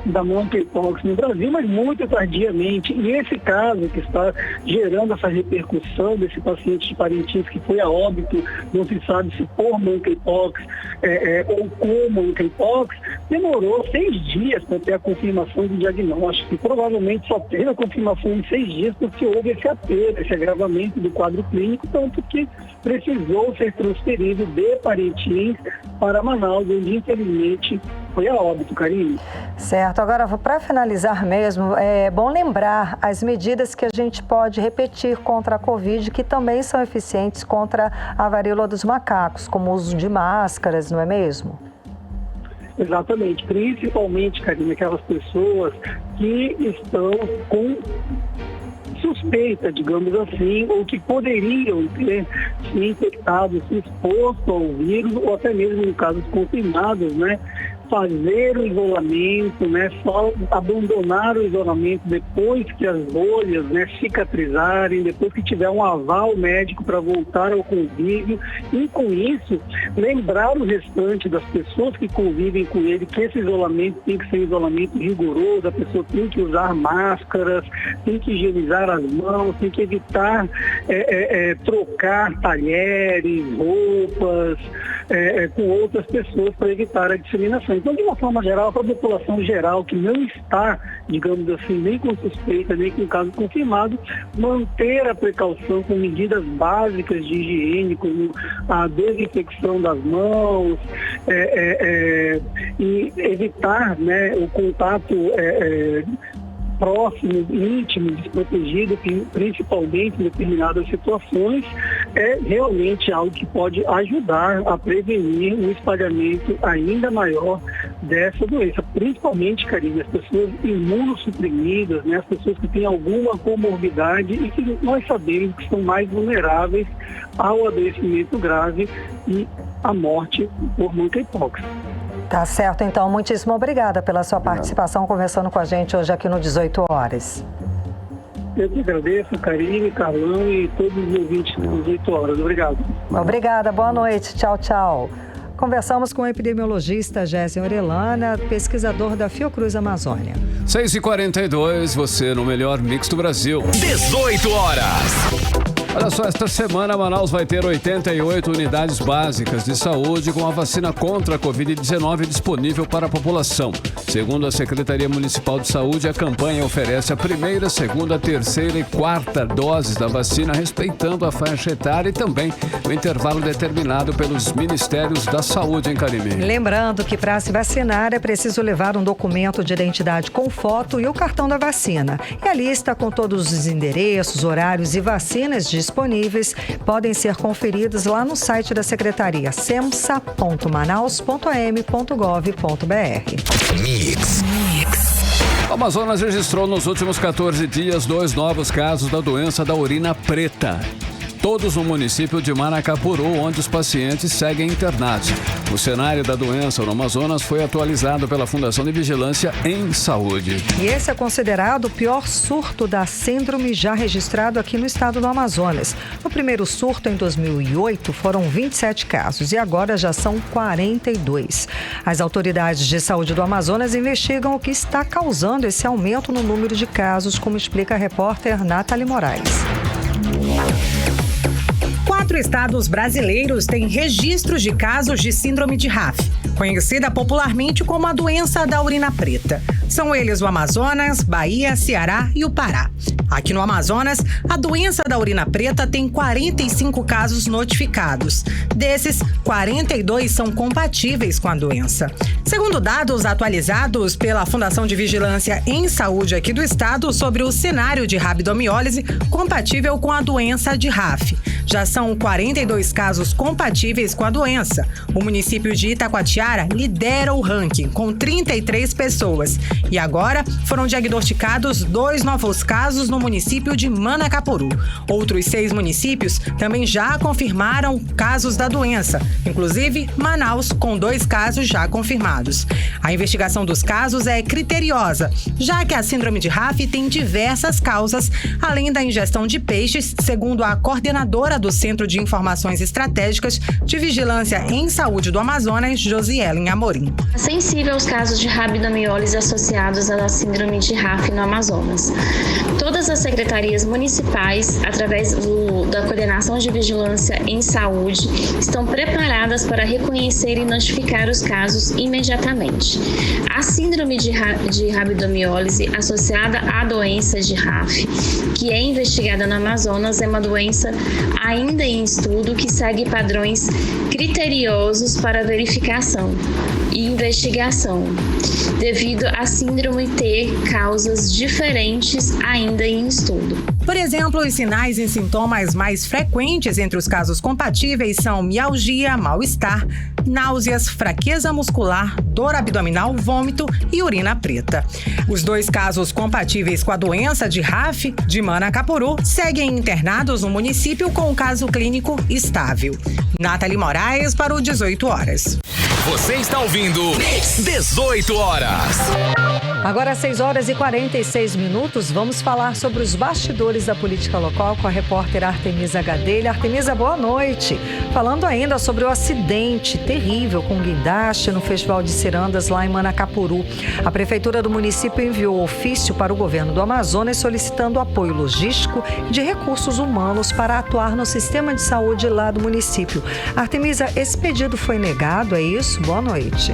da monkeypox no Brasil, mas muito tardiamente. E esse caso que está gerando essa repercussão desse paciente de Parintins que foi a óbito, não se sabe se por monkeypox ou com monkeypox, demorou 6 dias para ter a confirmação do diagnóstico. E provavelmente só teve a confirmação em 6 dias porque houve esse apelo, esse agravamento do quadro clínico, tanto que precisou ser transferido de Parintins para Manaus, onde infelizmente foi a óbito, Karine. Certo. Agora, para finalizar mesmo, é bom lembrar as medidas que a gente pode repetir contra a Covid, que também são eficientes contra a varíola dos macacos, como o uso de máscaras, não é mesmo? Exatamente. Principalmente, Karine, aquelas pessoas que estão com suspeita, digamos assim, ou que poderiam ter se infectado, se exposto ao vírus, ou até mesmo em casos confirmados, né? Fazer o isolamento, né? Só abandonar o isolamento depois que as bolhas, né, cicatrizarem, depois que tiver um aval médico para voltar ao convívio, e com isso lembrar o restante das pessoas que convivem com ele que esse isolamento tem que ser um isolamento rigoroso, a pessoa tem que usar máscaras, tem que higienizar as mãos, tem que evitar trocar talheres, roupas com outras pessoas para evitar a disseminação. Então, de uma forma geral, para a população geral que não está, digamos assim, nem com suspeita, nem com caso confirmado, manter a precaução com medidas básicas de higiene, como a desinfecção das mãos, e evitar, né, o contato próximo, íntimo, desprotegido, principalmente em determinadas situações, é realmente algo que pode ajudar a prevenir um espalhamento ainda maior dessa doença. Principalmente, Karine, as pessoas imunossuprimidas, né, as pessoas que têm alguma comorbidade e que nós sabemos que são mais vulneráveis ao adoecimento grave e à morte por monkeypox. Tá certo, então. Muitíssimo obrigada pela sua participação conversando com a gente hoje aqui no 18 Horas. Eu que agradeço, Karine, Carlão e todos os ouvintes do 18 Horas. Obrigado. Obrigada, boa noite. Tchau, tchau. Conversamos com o epidemiologista Gésen Orellana, pesquisador da Fiocruz Amazônia. 6h42, você no melhor mix do Brasil. 18 horas. Olha só, esta semana Manaus vai ter 88 unidades básicas de saúde com a vacina contra a Covid-19 disponível para a população. Segundo a Secretaria Municipal de Saúde, a campanha oferece a primeira, segunda, terceira e quarta doses da vacina, respeitando a faixa etária e também o intervalo determinado pelos Ministérios da Saúde em Cariri. Lembrando que para se vacinar é preciso levar um documento de identidade com foto e o cartão da vacina. E a lista com todos os endereços, horários e vacinas disponíveis podem ser conferidos lá no site da Secretaria, semsa.manaus.am.gov.br. Mix. O Amazonas registrou nos últimos 14 dias 2 novos casos da doença da urina preta. Todos no município de Manacapuru, onde os pacientes seguem internados. O cenário da doença no Amazonas foi atualizado pela Fundação de Vigilância em Saúde. E esse é considerado o pior surto da síndrome já registrado aqui no estado do Amazonas. No primeiro surto, em 2008, foram 27 casos e agora já são 42. As autoridades de saúde do Amazonas investigam o que está causando esse aumento no número de casos, como explica a repórter Nathalie Moraes. 4 estados brasileiros têm registros de casos de síndrome de RAF, conhecida popularmente como a doença da urina preta. São eles o Amazonas, Bahia, Ceará e o Pará. Aqui no Amazonas, a doença da urina preta tem 45 casos notificados. Desses, 42 são compatíveis com a doença. Segundo dados atualizados pela Fundação de Vigilância em Saúde aqui do estado sobre o cenário de rabdomiólise compatível com a doença de RAF. Já são 42 casos compatíveis com a doença. O município de Itacoatiara lidera o ranking, com 33 pessoas. E agora foram diagnosticados 2 novos casos no município de Manacapuru. Outros 6 municípios também já confirmaram casos da doença, inclusive Manaus, com 2 casos já confirmados. A investigação dos casos é criteriosa, já que a síndrome de RAF tem diversas causas, além da ingestão de peixes, segundo a coordenadora diretora do Centro de Informações Estratégicas de Vigilância em Saúde do Amazonas, Josielen Amorim. Sensível aos casos de rabdomiólise associados à síndrome de RAF no Amazonas. Todas as secretarias municipais, através da Coordenação de Vigilância em Saúde, estão preparadas para reconhecer e notificar os casos imediatamente. A síndrome de rabdomiólise associada à doença de RAF, que é investigada no Amazonas, é uma doença ainda em estudo que segue padrões criteriosos para verificação e investigação, devido à síndrome ter causas diferentes ainda em estudo. Por exemplo, os sinais e sintomas mais frequentes entre os casos compatíveis são mialgia, mal-estar, náuseas, fraqueza muscular, dor abdominal, vômito e urina preta. Os 2 casos compatíveis com a doença de RAF de Manacapuru seguem internados no município com o caso clínico estável. Nathalie Moraes para o 18 horas. Você está ouvindo 18 horas. Agora às 6h46, vamos falar sobre os bastidores da política local com a repórter Artemisa Gadelha. Artemisa, boa noite. Falando ainda sobre o acidente terrível com guindaste no Festival de Cirandas lá em Manacapuru. A Prefeitura do município enviou ofício para o governo do Amazonas solicitando apoio logístico e de recursos humanos para atuar no sistema de saúde lá do município. Artemisa, esse pedido foi negado, é isso? Boa noite.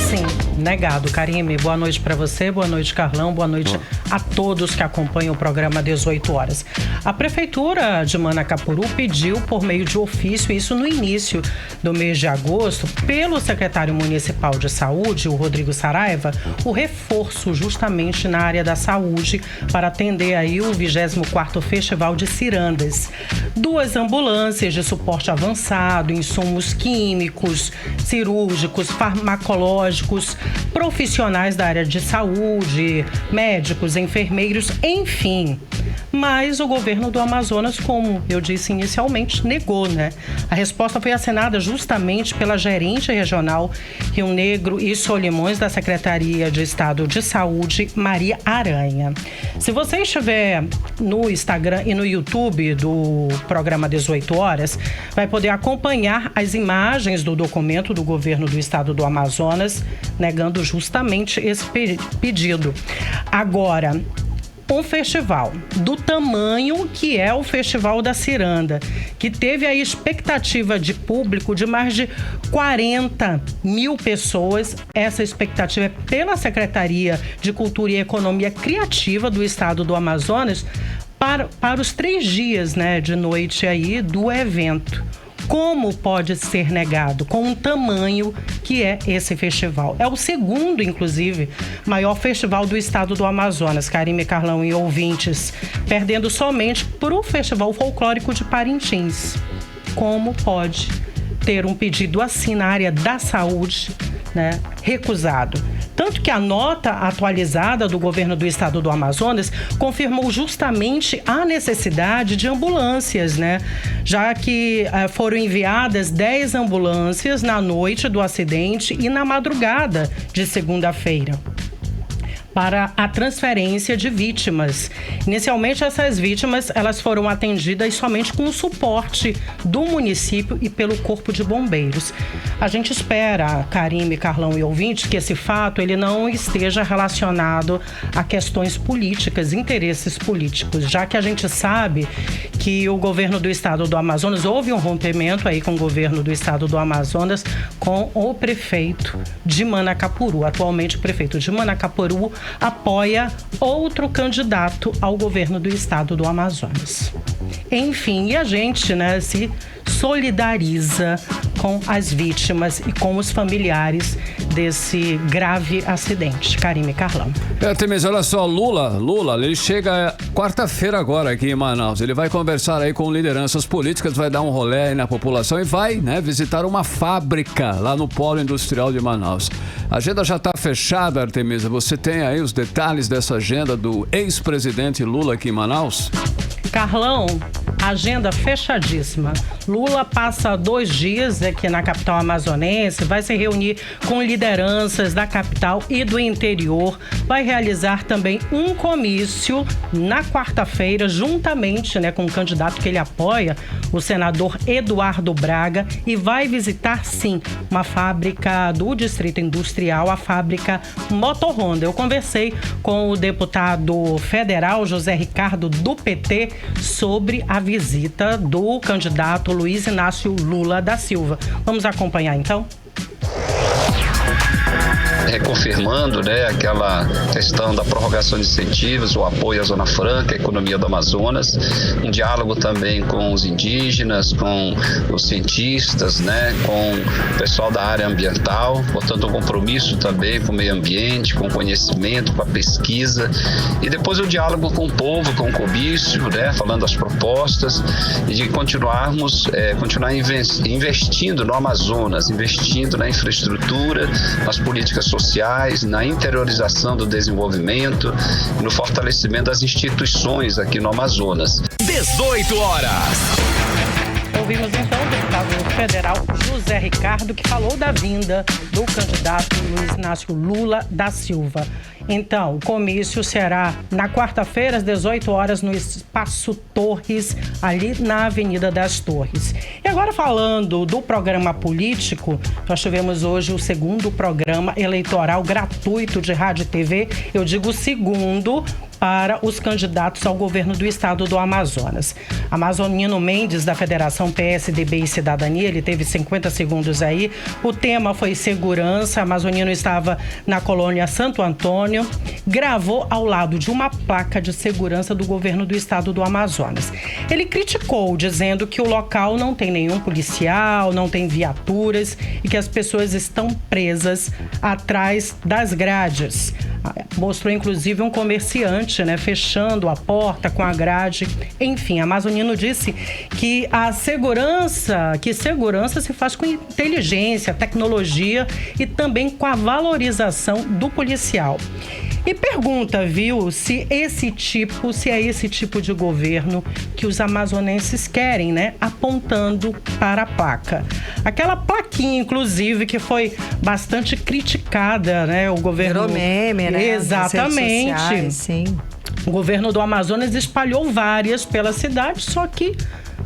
Sim, negado. Karime, boa noite para você, boa noite, Carlão, boa noite a todos que acompanham o programa 18 horas. A Prefeitura de Manacapuru pediu por meio de ofício, isso no início do mês de agosto, pelo secretário municipal de saúde, o Rodrigo Saraiva, o reforço justamente na área da saúde para atender aí o 24º Festival de Cirandas. 2 ambulâncias de suporte avançado, insumos químicos, cirúrgicos, farmacológicos, profissionais da área de saúde, médicos, enfermeiros, enfim. Mas o governo do Amazonas, como eu disse inicialmente, negou, né? A resposta foi assinada justamente pela gerente regional Rio Negro e Solimões da Secretaria de Estado de Saúde, Maria Aranha. Se você estiver no Instagram e no YouTube do programa 18 horas, vai poder acompanhar as imagens do documento do governo do Estado do Amazonas, negando justamente esse pedido. Agora, um festival do tamanho que é o Festival da Ciranda, que teve a expectativa de público de mais de 40 mil pessoas. Essa expectativa é pela Secretaria de Cultura e Economia Criativa do Estado do Amazonas para os 3 dias, né, de noite aí do evento. Como pode ser negado com o tamanho que é esse festival? É o segundo, inclusive, maior festival do estado do Amazonas, Karime, Carlão e ouvintes, perdendo somente para o Festival Folclórico de Parintins. Como pode ter um pedido assim na área da saúde, né, recusado? Tanto que a nota atualizada do governo do estado do Amazonas confirmou justamente a necessidade de ambulâncias, né? Já que foram enviadas 10 ambulâncias na noite do acidente e na madrugada de segunda-feira para a transferência de vítimas. Inicialmente, essas vítimas elas foram atendidas somente com o suporte do município e pelo Corpo de Bombeiros. A gente espera, Karime, Carlão e ouvintes, que esse fato ele não esteja relacionado a questões políticas, interesses políticos, já que a gente sabe que o governo do estado do Amazonas, houve um rompimento aí com o governo do estado do Amazonas com o prefeito de Manacapuru. Atualmente, o prefeito de Manacapuru apoia outro candidato ao governo do estado do Amazonas. Enfim, e a gente, né, se solidariza com as vítimas e com os familiares desse grave acidente. Karime, Carlão. Artemisa, olha só, Lula, ele chega quarta-feira agora aqui em Manaus. Ele vai conversar aí com lideranças políticas, vai dar um rolê aí na população e vai, né, visitar uma fábrica lá no Polo Industrial de Manaus. A agenda já está fechada, Artemisa. Você tem aí os detalhes dessa agenda do ex-presidente Lula aqui em Manaus? Carlão, agenda fechadíssima. Lula passa 2 dias aqui na capital amazonense, vai se reunir com lideranças da capital e do interior, vai realizar também um comício na quarta-feira, juntamente, né, com o candidato que ele apoia, o senador Eduardo Braga, e vai visitar, sim, uma fábrica do Distrito Industrial, a fábrica Motor Honda. Eu conversei com o deputado federal José Ricardo, do PT, sobre a visita do candidato Luiz Inácio Lula da Silva. Vamos acompanhar, então? Reconfirmando, né, aquela questão da prorrogação de incentivos, o apoio à Zona Franca, à economia do Amazonas, um diálogo também com os indígenas, com os cientistas, né, com o pessoal da área ambiental, portanto um compromisso também com o meio ambiente, com o conhecimento, com a pesquisa, e depois o diálogo com o povo, com o comício, né, falando as propostas, e de continuar investindo no Amazonas, investindo na infraestrutura, nas políticas sociais, na interiorização do desenvolvimento e no fortalecimento das instituições aqui no Amazonas. 18 horas. Ouvimos então o deputado federal José Ricardo, que falou da vinda do candidato Luiz Inácio Lula da Silva. Então, o comício será na quarta-feira, às 18 horas, no Espaço Torres, ali na Avenida das Torres. E agora, falando do programa político, nós tivemos hoje o segundo programa eleitoral gratuito de rádio e TV, eu digo segundo, para os candidatos ao governo do estado do Amazonas. Amazonino Mendes, da Federação PSDB e Cidadania, ele teve 50 segundos aí. O tema foi segurança. Amazonino estava na colônia Santo Antônio, gravou ao lado de uma placa de segurança do governo do estado do Amazonas. Ele criticou, dizendo que o local não tem nenhum policial, não tem viaturas e que as pessoas estão presas atrás das grades. Mostrou, inclusive, um comerciante, né, fechando a porta com a grade. Enfim, Amazonino disse que segurança se faz com inteligência, tecnologia e também com a valorização do policial. E pergunta, viu, se é esse tipo de governo que os amazonenses querem, né? Apontando para a placa. Aquela plaquinha, inclusive, que foi bastante criticada, né? O governo... Virou meme, né? Exatamente. Nas redes sociais, sim. O governo do Amazonas espalhou várias pela cidade, só que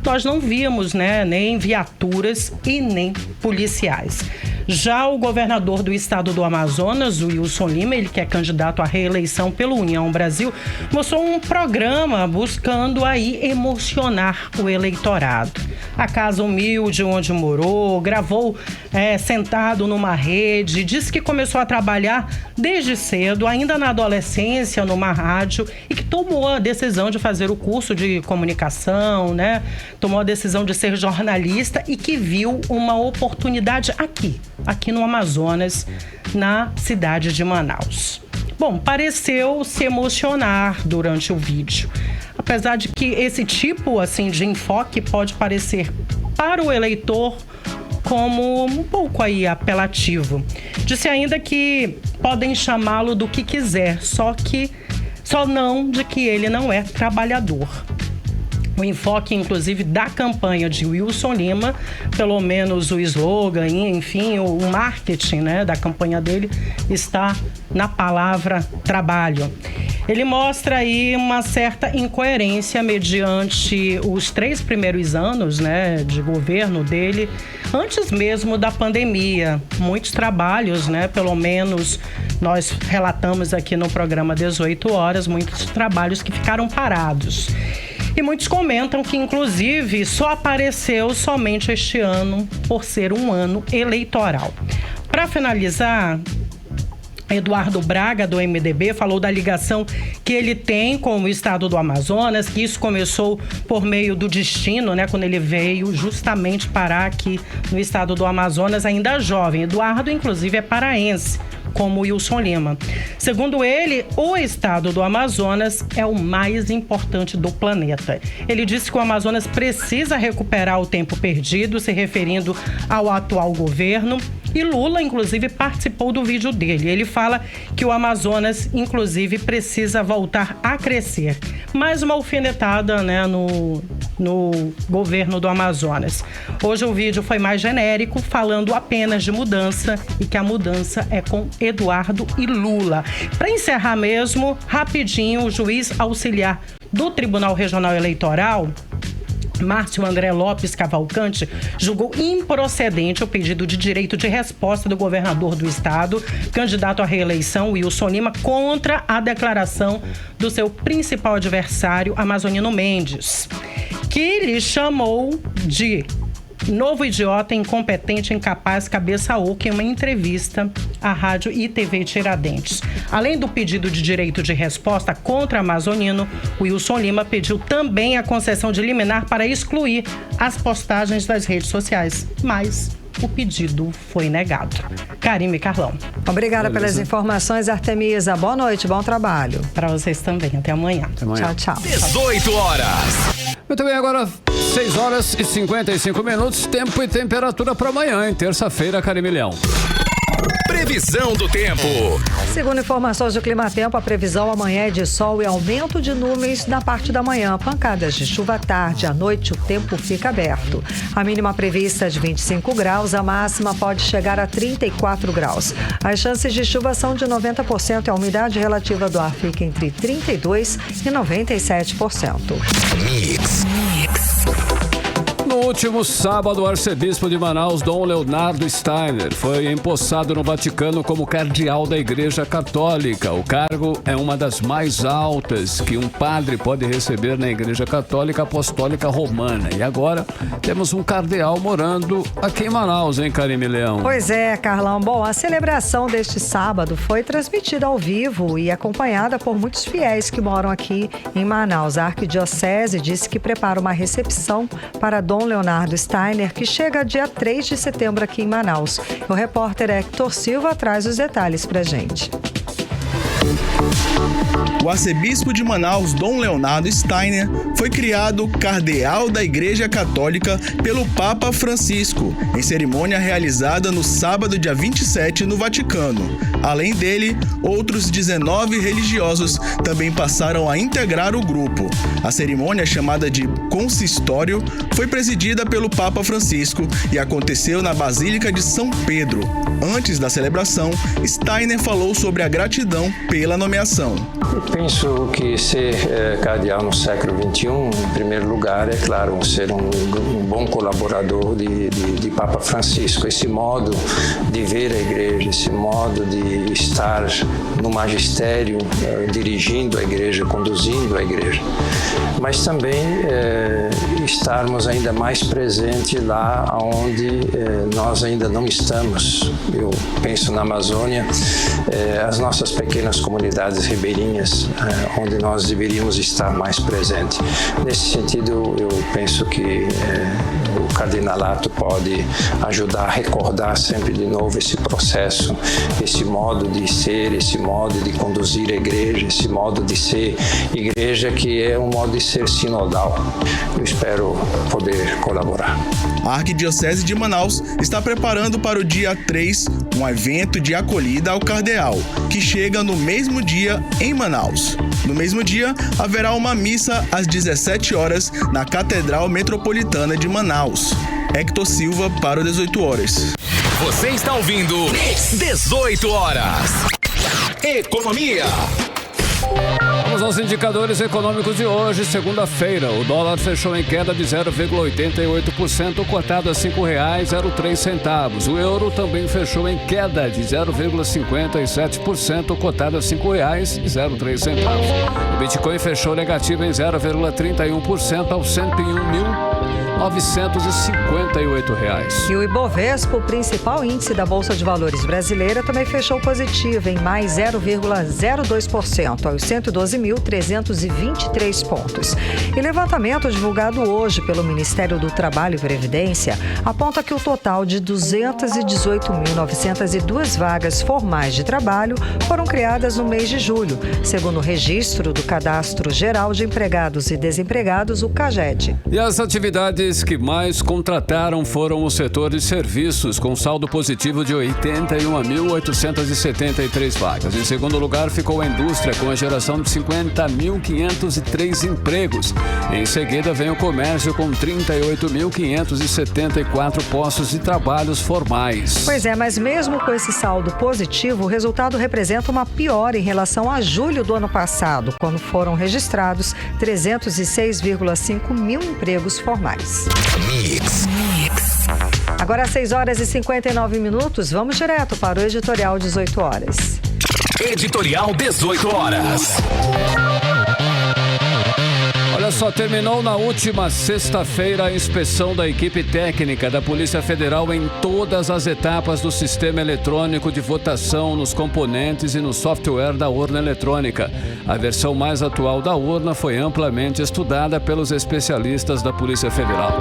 nós não vimos, né, nem viaturas e nem policiais. Já o governador do estado do Amazonas, o Wilson Lima, ele que é candidato à reeleição pelo União Brasil, mostrou um programa buscando aí emocionar o eleitorado. A casa humilde onde morou, gravou sentado numa rede, disse que começou a trabalhar desde cedo, ainda na adolescência, numa rádio, e que tomou a decisão de fazer o curso de comunicação, né? Tomou a decisão de ser jornalista e que viu uma oportunidade aqui no Amazonas, na cidade de Manaus. Bom, pareceu se emocionar durante o vídeo. Apesar de que esse tipo assim, de enfoque pode parecer para o eleitor como um pouco aí apelativo. Disse ainda que podem chamá-lo do que quiser, só não de que ele não é trabalhador. O enfoque, inclusive, da campanha de Wilson Lima, pelo menos o slogan, enfim, o marketing, né, da campanha dele, está na palavra trabalho. Ele mostra aí uma certa incoerência mediante os 3 primeiros anos, né, de governo dele, antes mesmo da pandemia. Muitos trabalhos, né, pelo menos nós relatamos aqui no programa 18 horas, muitos trabalhos que ficaram parados. E muitos comentam que, inclusive, só apareceu somente este ano por ser um ano eleitoral. Para finalizar, Eduardo Braga, do MDB, falou da ligação que ele tem com o estado do Amazonas, que isso começou por meio do destino, né, quando ele veio justamente parar aqui no estado do Amazonas, ainda jovem. Eduardo, inclusive, é paraense, como Wilson Lima. Segundo ele, o estado do Amazonas é o mais importante do planeta. Ele disse que o Amazonas precisa recuperar o tempo perdido, se referindo ao atual governo. E Lula, inclusive, participou do vídeo dele. Ele fala que o Amazonas, inclusive, precisa voltar a crescer. Mais uma alfinetada, né, no governo do Amazonas. Hoje o vídeo foi mais genérico, falando apenas de mudança e que a mudança é com Eduardo e Lula. Para encerrar mesmo, rapidinho, o juiz auxiliar do Tribunal Regional Eleitoral, Márcio André Lopes Cavalcante, julgou improcedente o pedido de direito de resposta do governador do estado, candidato à reeleição, Wilson Lima, contra a declaração do seu principal adversário, Amazonino Mendes, que lhe chamou de novo idiota, incompetente, incapaz, cabeça oca em uma entrevista à rádio e TV Tiradentes. Além do pedido de direito de resposta contra Amazonino, Wilson Lima pediu também a concessão de liminar para excluir as postagens das redes sociais, mas o pedido foi negado. Karime e Carlão. Obrigada pelas informações, Artemisa. Boa noite, bom trabalho. Para vocês também. Até amanhã. Até amanhã. Tchau, tchau. 18 horas. Muito bem, agora 6 horas e 55 minutos, tempo e temperatura para amanhã, hein? Terça-feira, Karime Leão. Previsão do tempo. Segundo informações do Climatempo, a previsão amanhã é de sol e aumento de nuvens na parte da manhã. Pancadas de chuva à tarde. À noite, o tempo fica aberto. A mínima prevista é de 25 graus, a máxima pode chegar a 34 graus. As chances de chuva são de 90% e a umidade relativa do ar fica entre 32% e 97%. Mix. No último sábado, o arcebispo de Manaus, Dom Leonardo Steiner, foi empossado no Vaticano como cardeal da Igreja Católica. O cargo é uma das mais altas que um padre pode receber na Igreja Católica Apostólica Romana. E agora temos um cardeal morando aqui em Manaus, hein, Karime Leão? Pois é, Carlão. Bom, a celebração deste sábado foi transmitida ao vivo e acompanhada por muitos fiéis que moram aqui em Manaus. A Arquidiocese disse que prepara uma recepção para Dom Leonardo Steiner, que chega dia 3 de setembro aqui em Manaus. O repórter Hector Silva traz os detalhes pra gente. O arcebispo de Manaus, Dom Leonardo Steiner, foi criado cardeal da Igreja Católica pelo Papa Francisco, em cerimônia realizada no sábado, dia 27, no Vaticano. Além dele, outros 19 religiosos também passaram a integrar o grupo. A cerimônia, chamada de consistório, foi presidida pelo Papa Francisco e aconteceu na Basílica de São Pedro. Antes da celebração, Steiner falou sobre a gratidão pela nomeação. Eu penso que ser cardeal no século XXI, em primeiro lugar, é claro, ser um bom colaborador de Papa Francisco. Esse modo de ver a igreja, esse modo de estar no magistério, dirigindo a igreja, conduzindo a igreja. Mas também estarmos ainda mais presentes lá onde nós ainda não estamos. Eu penso na Amazônia, as nossas pequenas comunidades ribeirinhas, onde nós deveríamos estar mais presentes. Nesse sentido, eu penso que o cardinalato pode ajudar a recordar sempre de novo esse processo, esse modo de ser, esse modo de conduzir a igreja, esse modo de ser igreja que é um modo de ser sinodal. Eu espero poder colaborar. A Arquidiocese de Manaus está preparando para o dia 3 um evento de acolhida ao cardeal, que chega no mesmo dia em Manaus. No mesmo dia, haverá uma missa às 17 horas na Catedral Metropolitana de Manaus. Hector Silva para o 18 horas. Você está ouvindo 18 horas. Economia. Vamos aos indicadores econômicos de hoje, segunda-feira. O dólar fechou em queda de 0,88%, cotado a R$ 5,03. O euro também fechou em queda de 0,57%, cotado a R$ 5,03. O Bitcoin fechou negativo em 0,31% aos R$ 101.958. E o Ibovespa, o principal índice da Bolsa de Valores brasileira, também fechou positivo em mais 0,02% aos 112.323 pontos. E levantamento divulgado hoje pelo Ministério do Trabalho e Previdência aponta que o total de 218.902 vagas formais de trabalho foram criadas no mês de julho, segundo o registro do Cadastro Geral de Empregados e Desempregados, o CAGED. E as atividades setores que mais contrataram foram o setor de serviços, com saldo positivo de 81.873 vagas. Em segundo lugar, ficou a indústria, com a geração de 50.503 empregos. Em seguida, vem o comércio, com 38.574 postos de trabalhos formais. Pois é, mas mesmo com esse saldo positivo, o resultado representa uma piora em relação a julho do ano passado, quando foram registrados 306,5 mil empregos formais. Agora às 6h59, vamos direto para o Editorial 18 horas. Editorial 18 horas. Olha só, terminou na última sexta-feira a inspeção da equipe técnica da Polícia Federal em todas as etapas do sistema eletrônico de votação, nos componentes e no software da urna eletrônica. A versão mais atual da urna foi amplamente estudada pelos especialistas da Polícia Federal.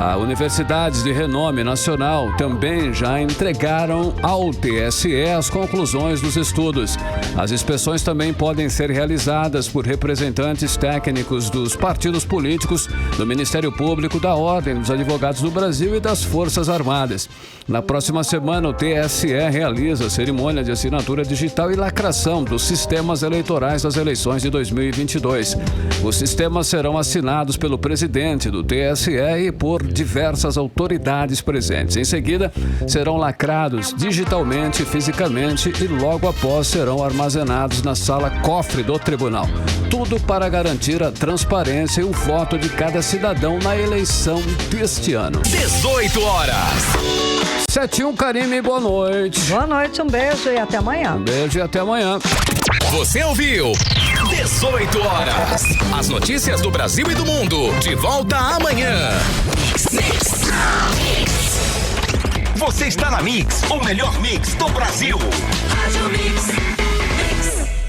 As universidades de renome nacional também já entregaram ao TSE as conclusões dos estudos. As inspeções também podem ser realizadas por representantes técnicos dos partidos políticos, do Ministério Público, da Ordem dos Advogados do Brasil e das Forças Armadas. Na próxima semana, o TSE realiza a cerimônia de assinatura digital e lacração dos sistemas eleitorais das eleições de 2022. Os sistemas serão assinados pelo presidente do TSE e por diversas autoridades presentes. Em seguida, serão lacrados digitalmente e fisicamente e logo após serão armazenados na sala cofre do tribunal. Tudo para garantir a transparência e o voto de cada cidadão na eleição deste ano. 18 horas. 7-1, Karime, boa noite. Boa noite, um beijo e até amanhã. Um beijo e até amanhã. Você ouviu 18 horas. As notícias do Brasil e do mundo. De volta amanhã. Você está na Mix, o melhor mix do Brasil. Rádio Mix.